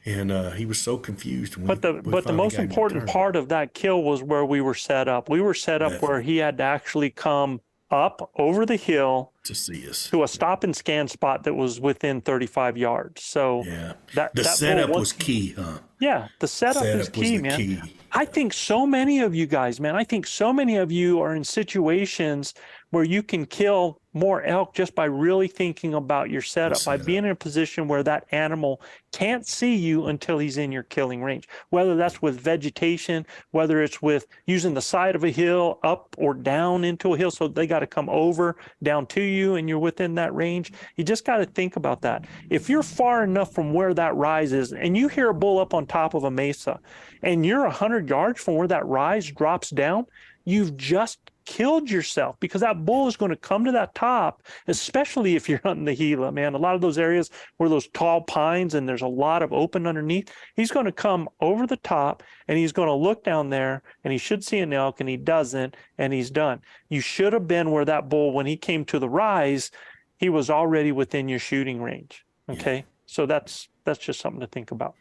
and he was so confused. But the most important part of that kill was where we were set up. We were set up where he had to actually come up over the hill to see us to a stop and scan spot that was within 35 yards. So yeah, that setup was key, huh? Yeah, the setup is key, man. Key. I think so many of you guys, man, I think so many of you are in situations where you can kill more elk just by really thinking about your setup, by being in a position where that animal can't see you until he's in your killing range, whether that's with vegetation, whether it's with using the side of a hill up or down into a hill. So they got to come over down to you and you're within that range. You just got to think about that. If you're far enough from where that rise is and you hear a bull up on top of a mesa and you're 100 yards from where that rise drops down, you've just killed yourself, because that bull is going to come to that top, especially if you're hunting the Gila, man. A lot of those areas where those tall pines and there's a lot of open underneath, he's going to come over the top and he's going to look down there and he should see an elk and he doesn't, and he's done. You should have been where that bull, when he came to the rise, he was already within your shooting range. Okay. Yeah. So that's just something to think about.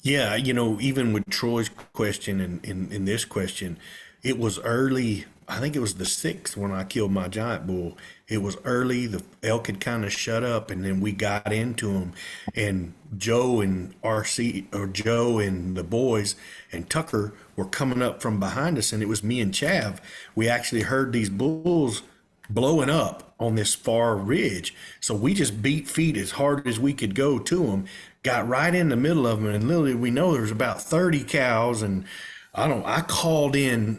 Yeah. Even with Troy's question and in this question, it was early. I think it was the 6th when I killed my giant bull. It was early. The elk had kind of shut up, and then we got into them. And Joe and Joe and the boys and Tucker were coming up from behind us, and it was me and Chav. We actually heard these bulls blowing up on this far ridge. So we just beat feet as hard as we could go to them, got right in the middle of them, and literally we know there's about 30 cows, and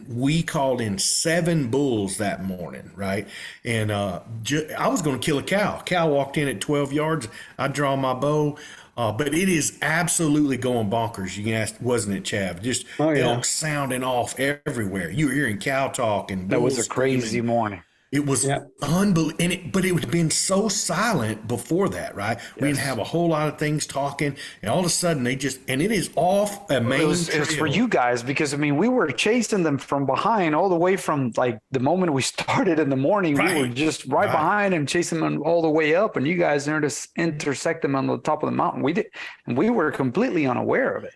we called in 7 bulls that morning, right? And I was going to kill a cow. Cow walked in at 12 yards. I draw my bow. But it is absolutely going bonkers. You can ask, wasn't it, Chav? Just elk sounding off everywhere. You were hearing cow talk and that was a crazy morning. It was unbelievable, but it had been so silent before that, right? Yes. We didn't have a whole lot of things talking, and all of a sudden and it is off a main trail. It was for you guys, because we were chasing them from behind all the way from like the moment we started in the morning. Right. We were just right behind them, chasing them all the way up, and you guys intersect them on the top of the mountain. We were completely unaware of it.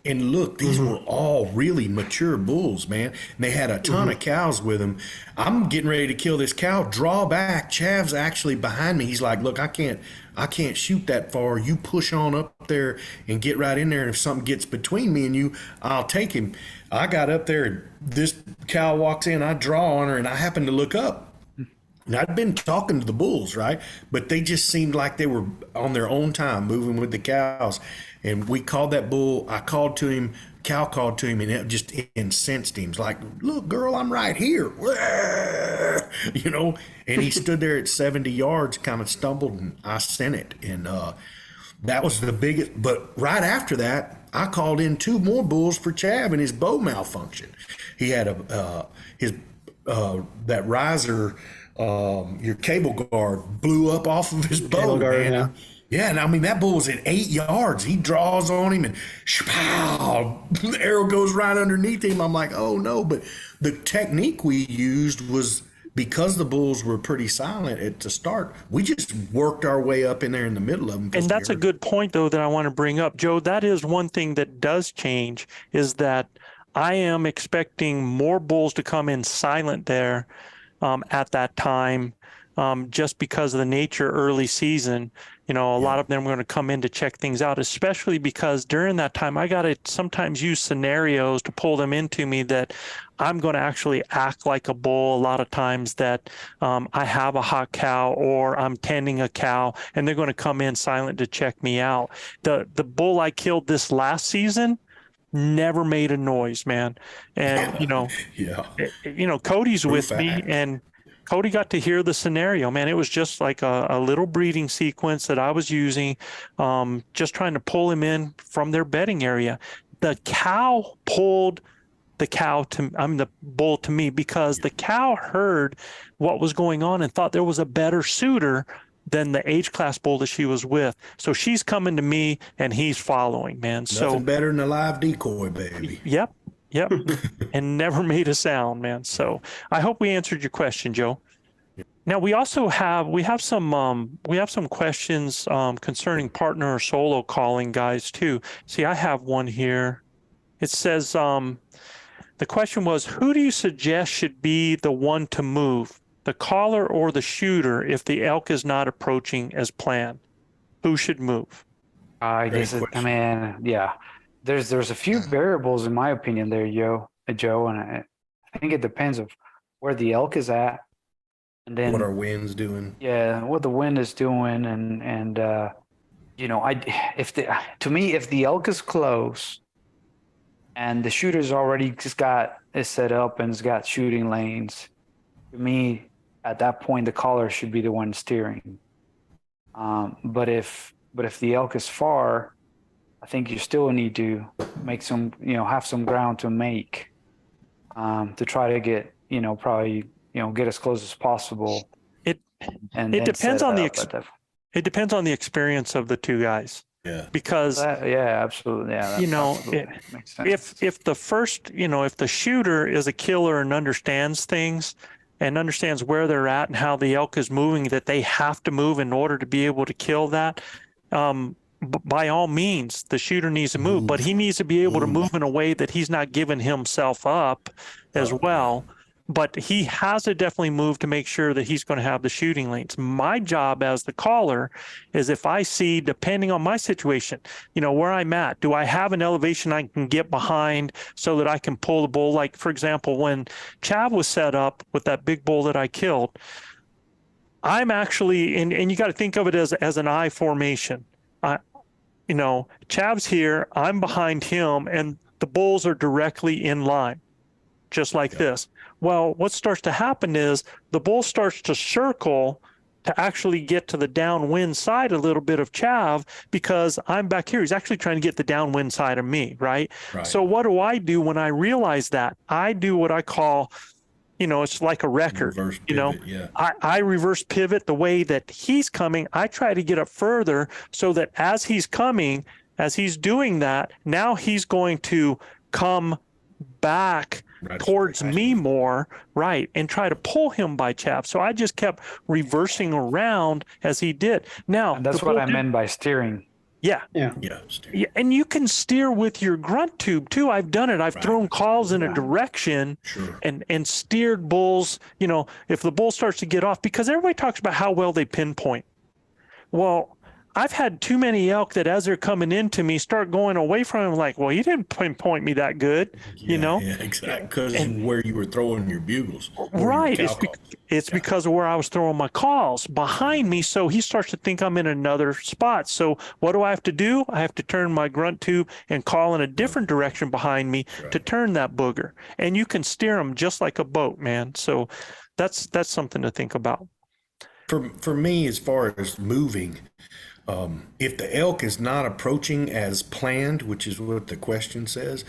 And look, these were all really mature bulls, man. And they had a ton of cows with them. I'm getting ready to kill this cow. Draw back. Chav's actually behind me. He's like, look, I can't shoot that far. You push on up there and get right in there. And if something gets between me and you, I'll take him. I got up there, and this cow walks in. I draw on her, and I happen to look up. And I'd been talking to the bulls, right? But they just seemed like they were on their own time, moving with the cows. And we called that bull. I called to him. Cow called to him, and it just incensed him. It's like, look, girl, I'm right here. And he stood there at 70 yards, kind of stumbled, and I sent it. And that was the biggest. But right after that, I called in 2 more bulls for Chav, and his bow malfunctioned. He had that riser, your cable guard blew up off of his bow, man. Yeah, and I mean, that bull was at 8 yards. He draws on him and pow, the arrow goes right underneath him. I'm like, oh no. But the technique we used was, because the bulls were pretty silent at the start, we just worked our way up in there in the middle of them. And that's a good point, though, that I want to bring up, Joe. That is one thing that does change, is that I am expecting more bulls to come in silent there at that time, just because of the nature early season. You know, a lot of them are going to come in to check things out, especially because during that time, I got to sometimes use scenarios to pull them into me that I'm going to actually act like a bull a lot of times, that I have a hot cow or I'm tending a cow, and they're going to come in silent to check me out. The bull I killed this last season never made a noise, man. And, you know, Cody's with me, and Cody got to hear the scenario, man. It was just like a little breeding sequence that I was using, just trying to pull him in from their bedding area. The cow pulled the bull to me, because the cow heard what was going on and thought there was a better suitor than the age class bull that she was with. So she's coming to me and he's following, man. Nothing better than a live decoy, baby. Yep. And never made a sound, man. So I hope we answered your question, Joe. Now we also have some questions concerning partner or solo calling, guys, too. See, I have one here. It says the question was, who do you suggest should be the one to move, the caller or the shooter, if the elk is not approaching as planned? Who should move? I guess there's a few variables in my opinion there, Joe, and I think it depends of where the elk is at, and then what our wind's doing. Yeah, what the wind is doing, and you know, if the elk is close and the shooter's already just is set up and has got shooting lanes, to me at that point the caller should be the one steering. But if the elk is far, I think you still need to make some, have some ground to make, to try to get, get as close as possible. It depends on it depends on the experience of the two guys. Yeah. Because absolutely. Yeah. Makes sense. If the shooter is a killer and understands things and understands where they're at and how the elk is moving, that they have to move in order to be able to kill that, by all means, the shooter needs to move, but he needs to be able to move in a way that he's not giving himself up as well. But he has to definitely move to make sure that he's going to have the shooting lanes. My job as the caller is, if I see, depending on my situation, where I'm at, do I have an elevation I can get behind so that I can pull the bull? Like, for example, when Chav was set up with that big bull that I killed, I'm actually, and you got to think of it as an I formation. Chav's here, I'm behind him, and the bulls are directly in line, just like this. Well, what starts to happen is the bull starts to circle to actually get to the downwind side a little bit of Chav, because I'm back here. He's actually trying to get the downwind side of me, right? So what do I do when I realize that? I do what I call, it's like a record. Reverse pivot, yeah. I reverse pivot the way that he's coming. I try to get up further so that as he's coming, as he's doing that, now he's going to come back towards me more, right, and try to pull him by Chav. So I just kept reversing around as he did. Now, and that's what I meant by steering. Yeah. And you can steer with your grunt tube too. I've done it. I've thrown calls in a direction and steered bulls, if the bull starts to get off, because everybody talks about how well they pinpoint. Well, I've had too many elk that as they're coming into me start going away from him, like, well, you didn't pinpoint me that good, Yeah, exactly. Because of where you were throwing your bugles. Right. It's because of where I was throwing my calls behind me. So he starts to think I'm in another spot. So what do I have to do? I have to turn my grunt tube and call in a different direction behind me to turn that booger. And you can steer them just like a boat, man. So that's something to think about. For me, as far as moving, if the elk is not approaching as planned, which is what the question says,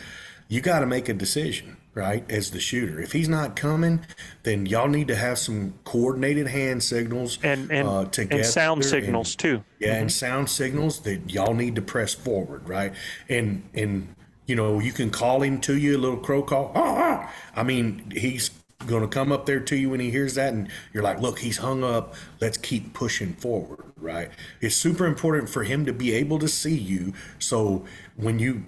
you got to make a decision. right, as the shooter. If he's not coming, then y'all need to have some coordinated hand signals and together, sound signals too. Yeah, and sound signals that y'all need to press forward, right? And you know, you can call him to you, a little crow call. I mean, he's going to come up there to you when he hears that, and you're like, look, he's hung up. Let's keep pushing forward, right? It's super important for him to be able to see you. So when you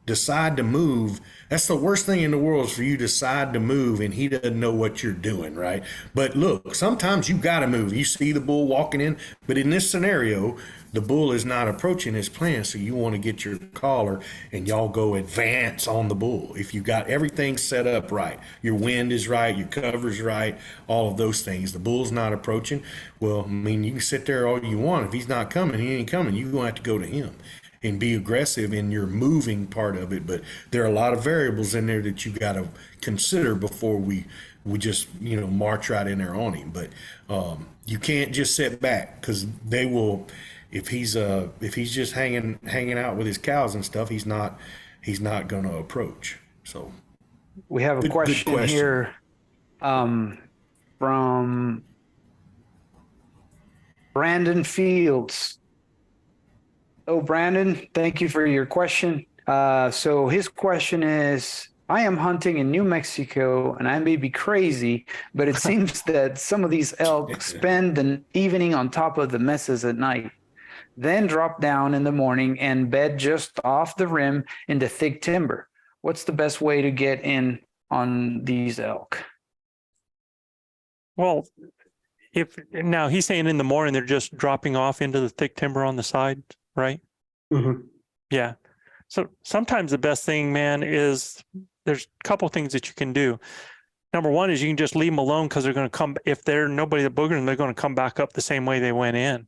decide to move, that's the worst thing in the world, is for you to decide to move and he doesn't know what you're doing, right? But look, sometimes you got to move. You see the bull walking in, but in this scenario, the bull is not approaching his plan, so you want to get your collar and y'all go advance on the bull. If you got everything set up right, your wind is right, your cover's right, all of those things, the bull's not approaching, well, I mean, you can sit there all you want. If he's not coming, he ain't coming. You're going to have to go to him and be aggressive in your moving part of it. But there are a lot of variables in there that you got to consider before we just, you know, march right in there on him. But you can't just sit back, because they will, if he's just hanging out with his cows and stuff, he's not going to approach. So we have a question here from Brandon Fields. Oh, Brandon, thank you for your question. So his question is, I am hunting in New Mexico, and I may be crazy, but it seems that some of these elk spend an evening on top of the mesas at night, then drop down in the morning and bed just off the rim into thick timber. What's the best way to get in on these elk? Well, now he's saying in the morning they're just dropping off into the thick timber on the side, right? Mm-hmm. Yeah. So sometimes the best thing, man, is there's a couple things that you can do. Number one is you can just leave them alone, because they're going to come, if they're nobody that boogers them, they're going to come back up the same way they went in,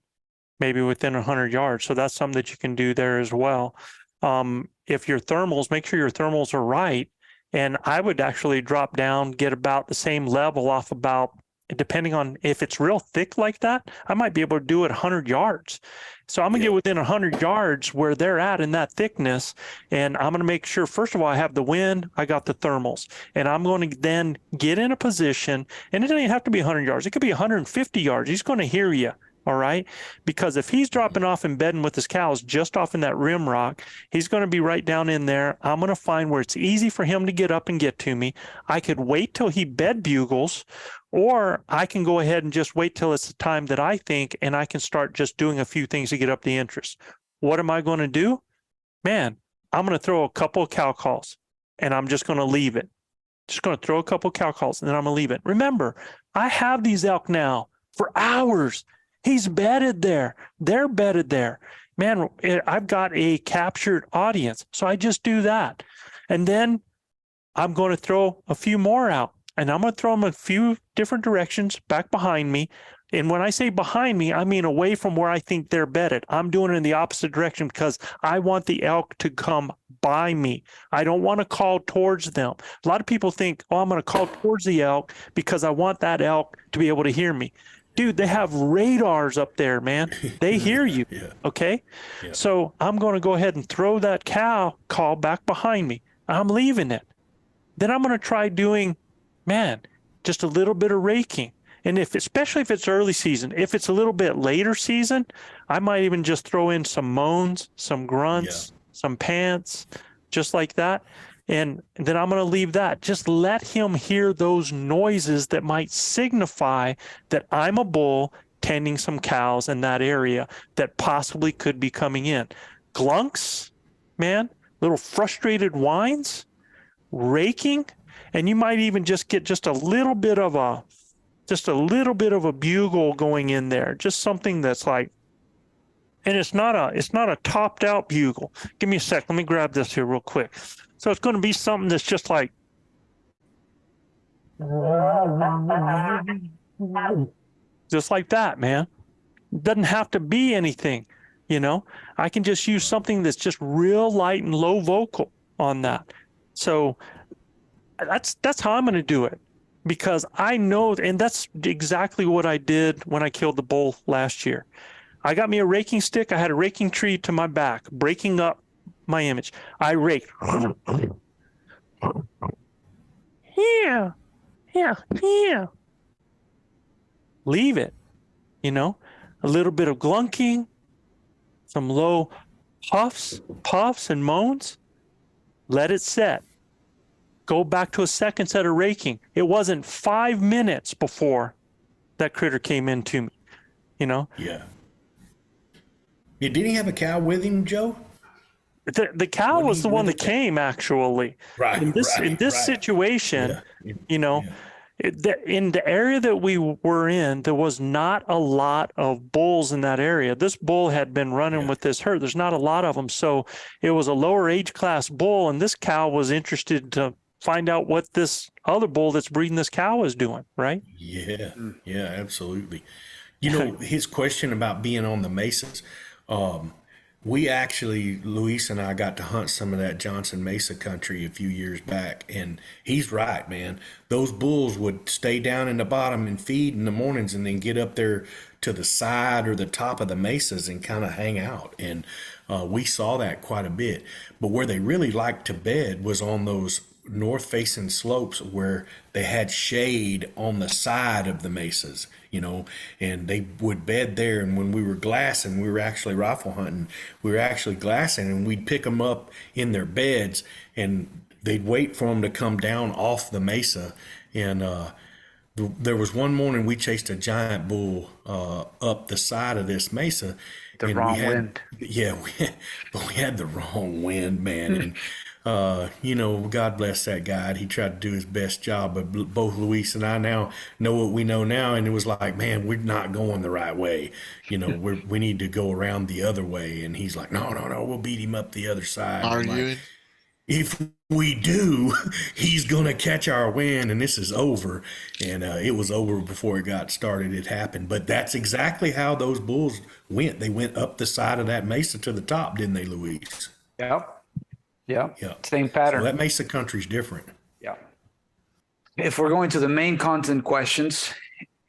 maybe within 100 yards. So that's something that you can do there as well. If your thermals, make sure your thermals are right. And I would actually drop down, get about the same level off about, depending on if it's real thick like that, I might be able to do it 100 yards. So I'm gonna get within 100 yards where they're at in that thickness. And I'm gonna make sure, first of all, I have the wind, I got the thermals, and I'm going to then get in a position, and it doesn't even have to be 100 yards. It could be 150 yards. He's going to hear you. All right. Because if he's dropping off and bedding with his cows just off in that rim rock, he's going to be right down in there. I'm going to find where it's easy for him to get up and get to me. I could wait till he bed bugles, or I can go ahead and just wait till it's the time that I think, and I can start just doing a few things to get up the interest. What am I going to do? Man, I'm going to throw a couple of cow calls, and I'm just going to leave it. Just going to throw a couple of cow calls, and then I'm going to leave it. Remember, I have these elk now for hours. He's bedded there. They're bedded there. Man, I've got a captured audience. So I just do that. And then I'm going to throw a few more out. And I'm going to throw them a few different directions back behind me. And when I say behind me, I mean away from where I think they're bedded. I'm doing it in the opposite direction because I want the elk to come by me. I don't want to call towards them. A lot of people think, oh, I'm going to call towards the elk because I want that elk to be able to hear me. Dude, they have radars up there, man. They hear you, okay? Yeah. So I'm going to go ahead and throw that cow call back behind me. I'm leaving it. Then I'm going to try doing, man, just a little bit of raking. And especially if it's early season, if it's a little bit later season, I might even just throw in some moans, some grunts, some pants, just like that. And then I'm going to leave that. Just let him hear those noises that might signify that I'm a bull tending some cows in that area that possibly could be coming in. Glunks, man, little frustrated whines, raking, and you might even just get just a little bit of a bugle going in there. Just something that's like, and it's not a topped out bugle. Give me a sec. Let me grab this here real quick. So it's going to be something that's just like, just like that, man. It doesn't have to be anything, you know. I can just use something that's just real light and low vocal on that. So that's how I'm going to do it, because I know, and that's exactly what I did when I killed the bull last year. I got me a raking stick. I had a raking tree to my back, breaking up my image. I raked. yeah. Leave it, a little bit of glunking, some low puffs and moans. Let it set. Go back to a second set of raking. It wasn't 5 minutes before that critter came into me, Yeah. Didn't he have a cow with him, Joe? The cow was the one that came, actually. Right. In this situation, Yeah. in the area that we were in, there was not a lot of bulls in that area. This bull had been running with this herd. There's not a lot of them. So it was a lower age class bull, and this cow was interested to find out what this other bull that's breeding this cow is doing, right? Yeah, absolutely. His question about being on the mesas, we actually, Luis and I got to hunt some of that Johnson Mesa country a few years back, and he's right, man. Those bulls would stay down in the bottom and feed in the mornings and then get up there to the side or the top of the mesas and kind of hang out. And we saw that quite a bit. But where they really liked to bed was on those north-facing slopes where they had shade on the side of the mesas, and they would bed there. And when we were glassing, we were actually rifle hunting, and we'd pick them up in their beds, and they'd wait for them to come down off the mesa. And there was one morning we chased a giant bull up the side of this mesa. The wrong wind. Yeah, but we had the wrong wind, man. And God bless that guy. He tried to do his best job, but both Luis and I now know what we know now. And it was like, man, we're not going the right way. We need to go around the other way. And he's like, no, we'll beat him up the other side. Arguing. If we do, he's going to catch our wind and this is over. And it was over before it got started. It happened. But that's exactly how those bulls went. They went up the side of that mesa to the top, didn't they, Luis? Yep. Yeah. Yeah. Same pattern. So that mesa country's different. Yeah. If we're going to the main content questions,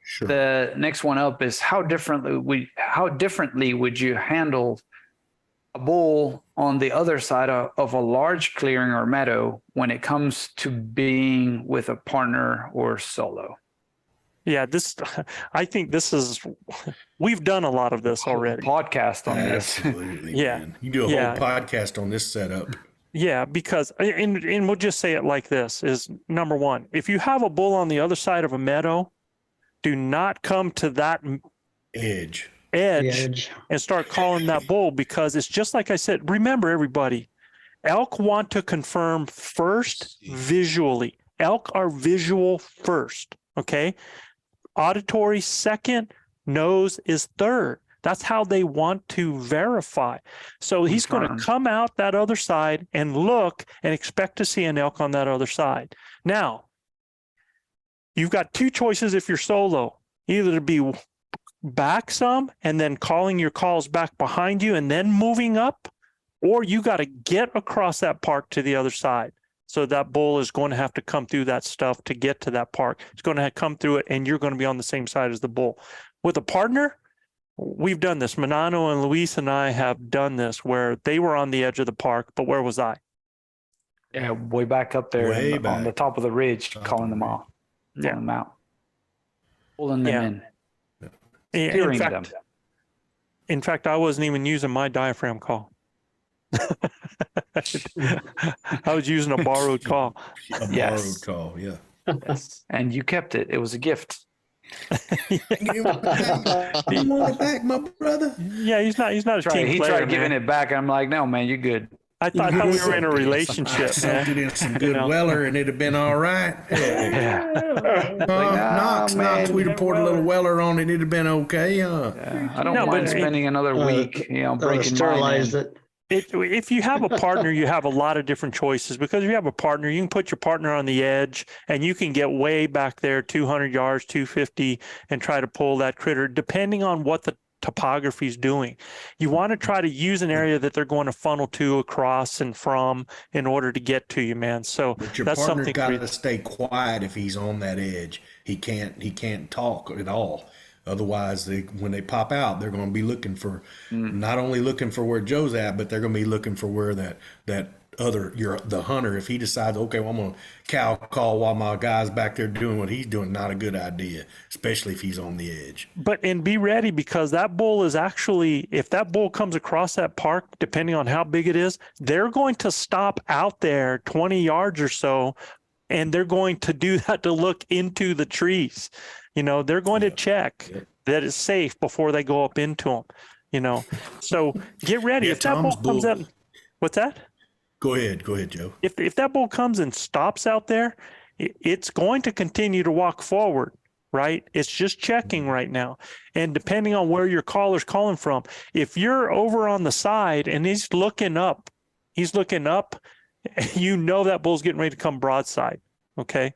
Sure. the next one up is how differently would you handle a bull on the other side of a large clearing or meadow when it comes to being with a partner or solo? Yeah, I think we've done a lot of this already. Podcast on this. Absolutely. Yeah. Man. You do a whole podcast on this setup. Yeah, because, and we'll just say it like this, is number one, if you have a bull on the other side of a meadow, do not come to that edge and start calling that bull, because it's just like I said. Remember, everybody, elk want to confirm first visually. Elk are visual first, okay? Auditory second, nose is third. That's how they want to verify. So he's going to come out that other side and look and expect to see an elk on that other side. Now, you've got two choices if you're solo, either to be back some and then calling your calls back behind you and then moving up, or you got to get across that park to the other side. So that bull is going to have to come through that stuff to get to that park. It's going to come through it, and you're going to be on the same side as the bull. With a partner, we've done this. Manano and Luis and I have done this where they were on the edge of the park, but where was I? Yeah, way back up there on the top of the ridge, calling them off, calling them out, pulling them in, steering them. In fact, I wasn't even using my diaphragm call. I was using a borrowed call. Borrowed call, yeah. Yes. And you kept it. It was a gift. You want it back, my brother? Yeah, he's not a team He player. tried giving it back. I'm like, no, man, you're good. I thought we were in a relationship. Soaked it in some good Weller and it'd have been all right. Knox, we'd have poured a little Weller on it, it'd have been okay. I don't mind spending another week, breaking sterilize it. If you have a partner, you have a lot of different choices, because if you have a partner, you can put your partner on the edge and you can get way back there, 200 yards, 250, and try to pull that critter, depending on what the topography is doing. You want to try to use an area that they're going to funnel to, across, and from in order to get to you, man. So but your that's partner's something. Got to stay quiet if he's on that edge. He can't talk at all. Otherwise, when they pop out, they're going to be looking for not only looking for where Joe's at, but they're going to be looking for where that the hunter, if he decides, okay, well, I'm gonna cow call while my guy's back there doing what he's doing, not a good idea, especially if he's on the edge. And be ready, because that bull is actually, if that bull comes across that park, depending on how big it is, they're going to stop out there 20 yards or so, and they're going to do that to look into the trees. They're going to check that it's safe before they go up into them. So get ready. If that bull comes up, what's that? Go ahead, Joe. If that bull comes and stops out there, it's going to continue to walk forward, right? It's just checking right now. And depending on where your caller's calling from, if you're over on the side and he's looking up, that bull's getting ready to come broadside. Okay.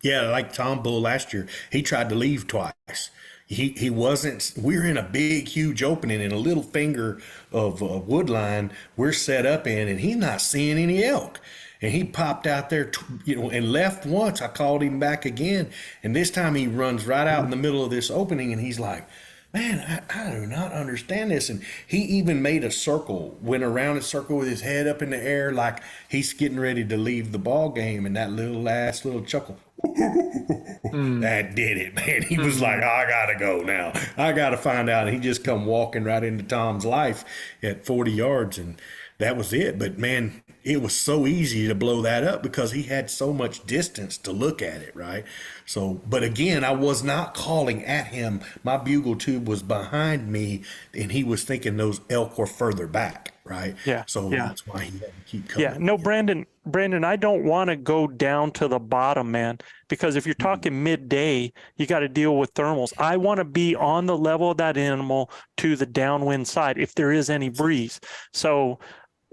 Yeah, like Tom Bull last year, he tried to leave twice. He wasn't, we're in a big, huge opening in a little finger of wood line we're set up in, and he's not seeing any elk. And he popped out there, and left once. I called him back again. And this time he runs right out in the middle of this opening, and he's like, man, I do not understand this. And he even made a circle, went around a circle with his head up in the air like he's getting ready to leave the ball game. And that last little chuckle, that did it, man. He was like, I gotta go now. I gotta find out. And he just come walking right into Tom's life at 40 yards, and that was it. But man, it was so easy to blow that up because he had so much distance to look at it, right? So, but again, I was not calling at him. My bugle tube was behind me, and he was thinking those elk were further back, right? Yeah. So that's why he had to keep coming. Yeah. No, Brandon, I don't want to go down to the bottom, man, because if you're talking midday, you got to deal with thermals. I want to be on the level of that animal to the downwind side if there is any breeze. So,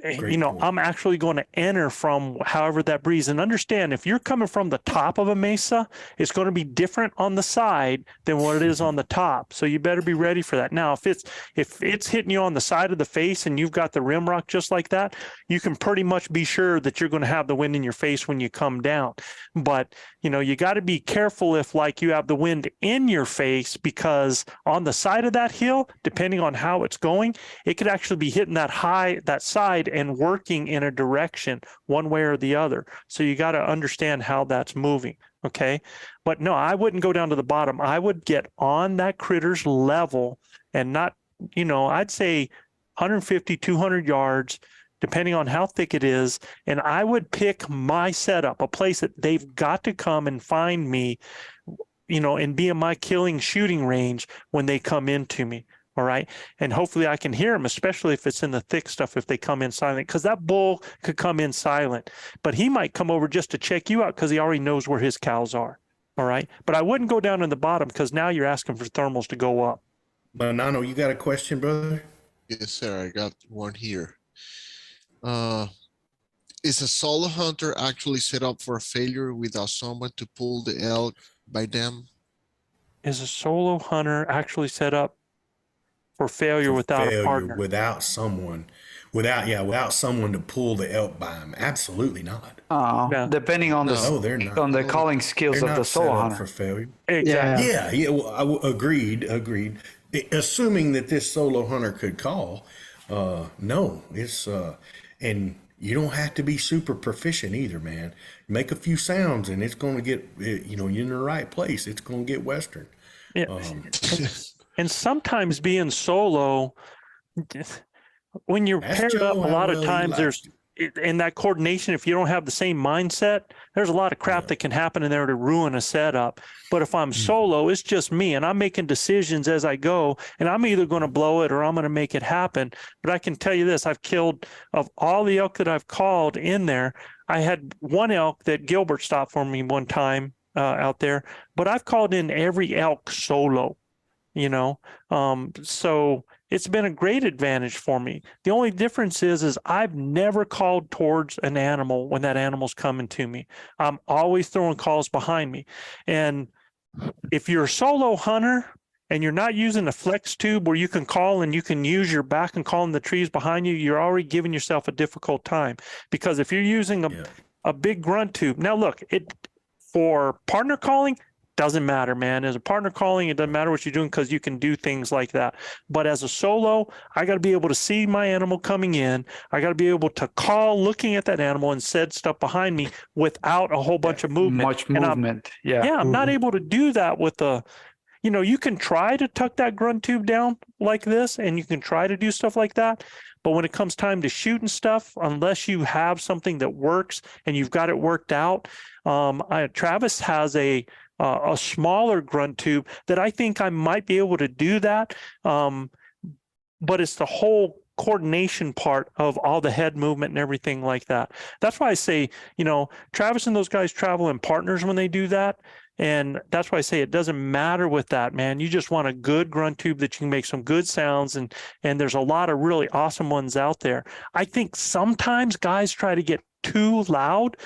Great point. I'm actually going to enter from however that breeze. And understand, if you're coming from the top of a mesa, it's going to be different on the side than what it is on the top. So you better be ready for that. Now, if it's hitting you on the side of the face and you've got the rim rock just like that, you can pretty much be sure that you're going to have the wind in your face when you come down. But you got to be careful if you have the wind in your face, because on the side of that hill, depending on how it's going, it could actually be hitting that side and working in a direction one way or the other. So you got to understand how that's moving. Okay. But no, I wouldn't go down to the bottom. I would get on that critter's level and not, I'd say 150, 200 yards, depending on how thick it is. And I would pick my setup, a place that they've got to come and find me, and be in my shooting range when they come into me. All right. And hopefully I can hear them, especially if it's in the thick stuff, if they come in silent, because that bull could come in silent, but he might come over just to check you out because he already knows where his cows are. All right. But I wouldn't go down in the bottom, because now you're asking for thermals to go up. Nano, you got a question, brother? Yes, sir. I got one here. Is a solo hunter actually set up for a failure without someone to pull the elk by them? Is a solo hunter actually set up for failure without a partner? Without someone to pull the elk by him? Absolutely not. Depending on they're not. on the calling skills They're of not the solo set up hunter. for failure. Exactly. Yeah. Well, agreed. Assuming that this solo hunter could call, no, it's and you don't have to be super proficient either, man. Make a few sounds and it's going to get, you're in the right place. It's going to get Western. Yeah. And sometimes being solo, when you're paired up, a lot of times there's in that coordination, if you don't have the same mindset, there's a lot of crap that can happen in there to ruin a setup. But if I'm solo, it's just me and I'm making decisions as I go, and I'm either going to blow it or I'm going to make it happen. But I can tell you this, I've killed, of all the elk that I've called in there, I had one elk that Gilbert stopped for me one time out there, but I've called in every elk solo. So it's been a great advantage for me. The only difference is I've never called towards an animal when that animal's coming to me. I'm always throwing calls behind me. And if you're a solo hunter and you're not using a flex tube where you can call and you can use your back and call in the trees behind you, you're already giving yourself a difficult time. Because if you're using a big grunt tube, now look, for partner calling, doesn't matter, man. As a partner calling, it doesn't matter what you're doing because you can do things like that. But as a solo, I got to be able to see my animal coming in. I got to be able to call looking at that animal and said stuff behind me without a whole bunch of movement. Much movement. I'm not able to do that with the, you can try to tuck that grunt tube down like this and you can try to do stuff like that. But when it comes time to shoot and stuff, unless you have something that works and you've got it worked out, Travis has a smaller grunt tube that I think I might be able to do that. But it's the whole coordination part of all the head movement and everything like that. That's why I say, Travis and those guys travel in partners when they do that. And that's why I say it doesn't matter with that, man. You just want a good grunt tube that you can make some good sounds, and there's a lot of really awesome ones out there. I think sometimes guys try to get too loud.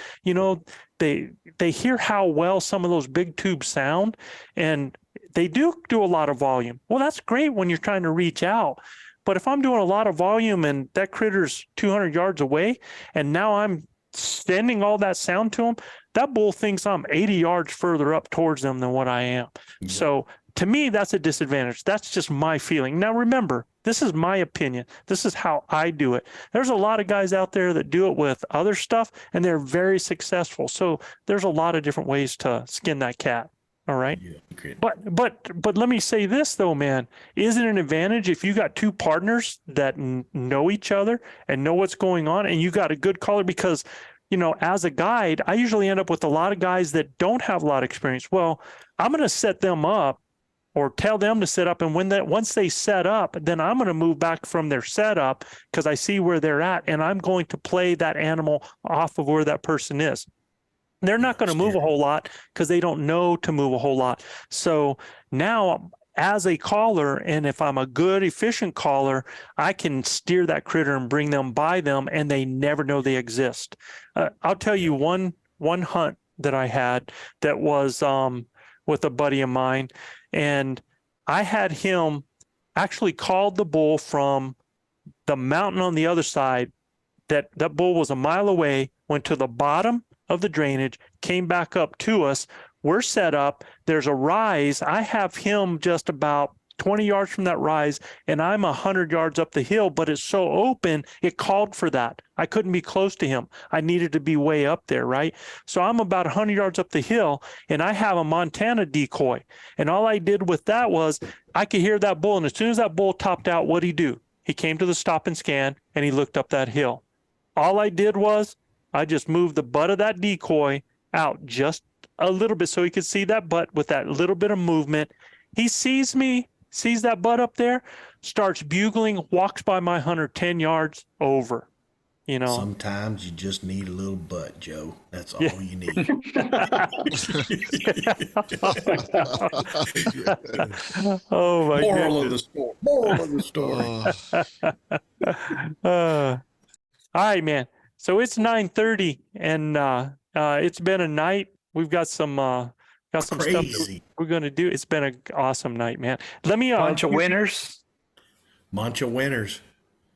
They hear how well some of those big tubes sound, and they do a lot of volume. Well, that's great when you're trying to reach out. But if I'm doing a lot of volume and that critter's 200 yards away, and now I'm sending all that sound to him, that bull thinks I'm 80 yards further up towards them than what I am. Yeah. So to me, that's a disadvantage. That's just my feeling. Now, remember, this is my opinion. This is how I do it. There's a lot of guys out there that do it with other stuff, and they're very successful. So there's a lot of different ways to skin that cat. All right. Yeah, great. But let me say this though, man, is it an advantage if you got two partners that know each other and know what's going on, and you got a good caller? Because, as a guide, I usually end up with a lot of guys that don't have a lot of experience. Well, I'm going to set them up or tell them to set up. And once they set up, then I'm going to move back from their setup because I see where they're at, and I'm going to play that animal off of where that person is. They're not going to move a whole lot because they don't know to move a whole lot. So now, as a caller, and if I'm a good, efficient caller, I can steer that critter and bring them by them, and they never know they exist. I'll tell you one hunt that I had that was with a buddy of mine, and I had him actually called the bull from the mountain on the other side. That bull was a mile away, went to the bottom of the drainage, came back up to us. We're set up. There's a rise. I have him just about 20 yards from that rise, and I'm 100 yards up the hill, but it's so open, it called for that. I couldn't be close to him. I needed to be way up there, right? So I'm about 100 yards up the hill, and I have a Montana decoy. And all I did with that was I could hear that bull, and as soon as that bull topped out, what'd he do? He came to the stop and scan, and he looked up that hill. All I did was I just moved the butt of that decoy out just a little bit so he could see that butt with that little bit of movement. He sees me, sees that butt up there, starts bugling, walks by my hunter 10 yards over. Sometimes you just need a little butt, Joe. That's all you need. Oh my Moral of the story. Moral of the story. All right, man. So it's 9:30, and it's been a night. We've got some stuff we're going to do. It's been an awesome night, man. Let me bunch of winners. Bunch of winners.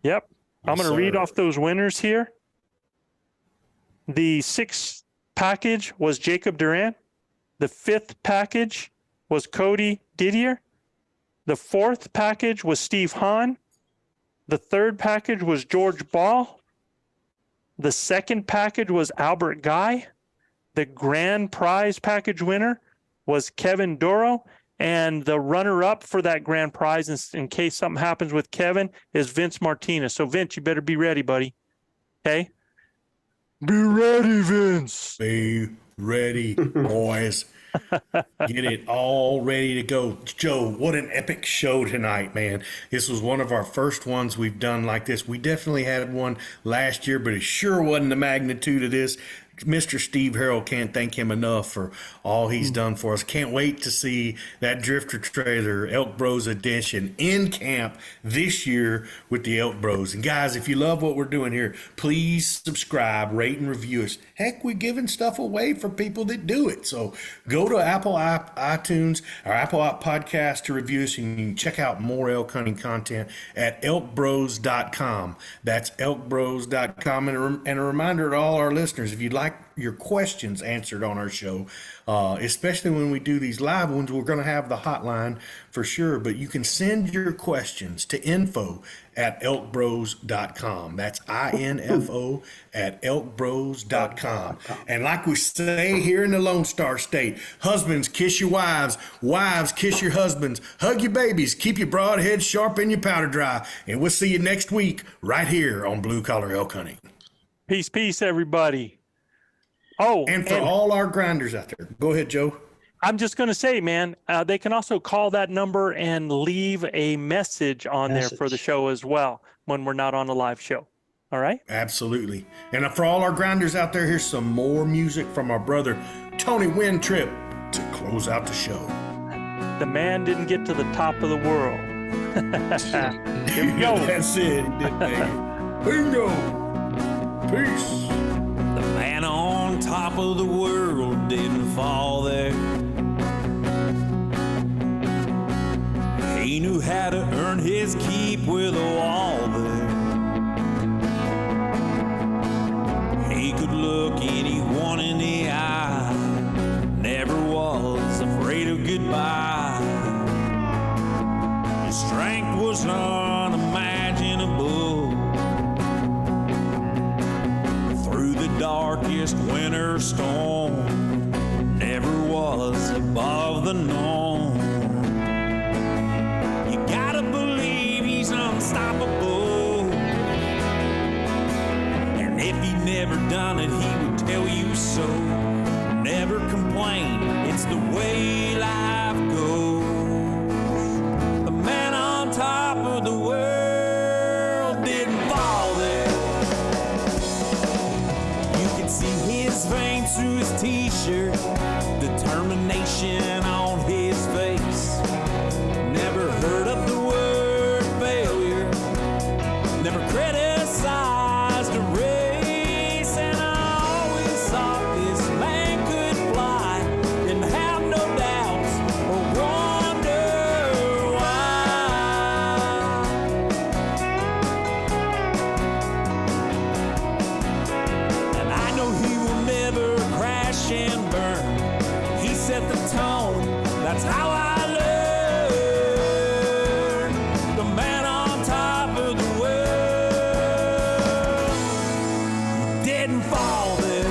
Yep. I'm going to read off those winners here. The 6th package was Jacob Duran. The 5th package was Cody Didier. The 4th package was Steve Hahn. The 3rd package was George Ball. The 2nd package was Albert Guy. The grand prize package winner was Kevin Doro. And the runner-up for that grand prize, in case something happens with Kevin, is Vince Martinez. So, Vince, you better be ready, buddy. Okay? Be ready, Vince. Be ready, boys. Get it all ready to go. Joe, what an epic show tonight, man. This was one of our first ones we've done like this. We definitely had one last year, but it sure wasn't the magnitude of this. Mr. Steve Harrell, can't thank him enough for all he's done for us. Can't wait to see that drifter trailer, ElkBros edition, in camp this year with the ElkBros. And guys, if you love what we're doing here, please subscribe, rate, and review us. Heck, we're giving stuff away for people that do it. So go to Apple iTunes or Apple Podcast to review us, and you can check out more elk hunting content at ElkBros.com. That's ElkBros.com. And a reminder to all our listeners, if you'd like like your questions answered on our show, especially when we do these live ones. We're going to have the hotline for sure, but you can send your questions to info@elkbros.com. That's info at elkbros.com. And like we say here in the Lone Star State, husbands, kiss your wives, wives, kiss your husbands, hug your babies, keep your broadhead sharp and your powder dry, and we'll see you next week right here on Blue Collar Elk Hunting. Peace, peace, everybody. Oh, and for all our grinders out there, go ahead, Joe. I'm just going to say, man, they can also call that number and leave a message on there for the show as well when we're not on a live show. All right? Absolutely. And for all our grinders out there, here's some more music from our brother, Tony Wintrip, to close out the show. The man didn't get to the top of the world. Here we go. That's it. He did make it. Bingo. Peace. The man on top of the world didn't fall there. He knew how to earn his keep with a wall there. He could look anyone in the eye, never was afraid of goodbye. His strength was unimaginable. Through the darkest winter storm, never was above the norm. You gotta believe he's unstoppable. And if he'd never done it, he would tell you so. Never complain, it's the way life goes. The man on top of the world didn't fall there. You can see his veins through his t-shirt, determination on his face. Never heard of the word failure, never criticized a race, and I always thought this man could fly, didn't have no doubts or wonder why. And I know he will never crash and burn. He set the tone, that's how I learned. The man on top of the world didn't fall there.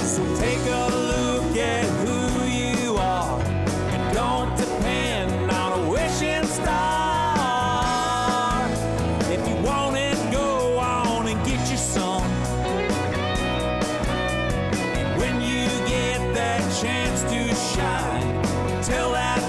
So take a look at who you are, and don't depend on a wishing star. If you want it, go on and get you some. And when you get that chance to shine, tell that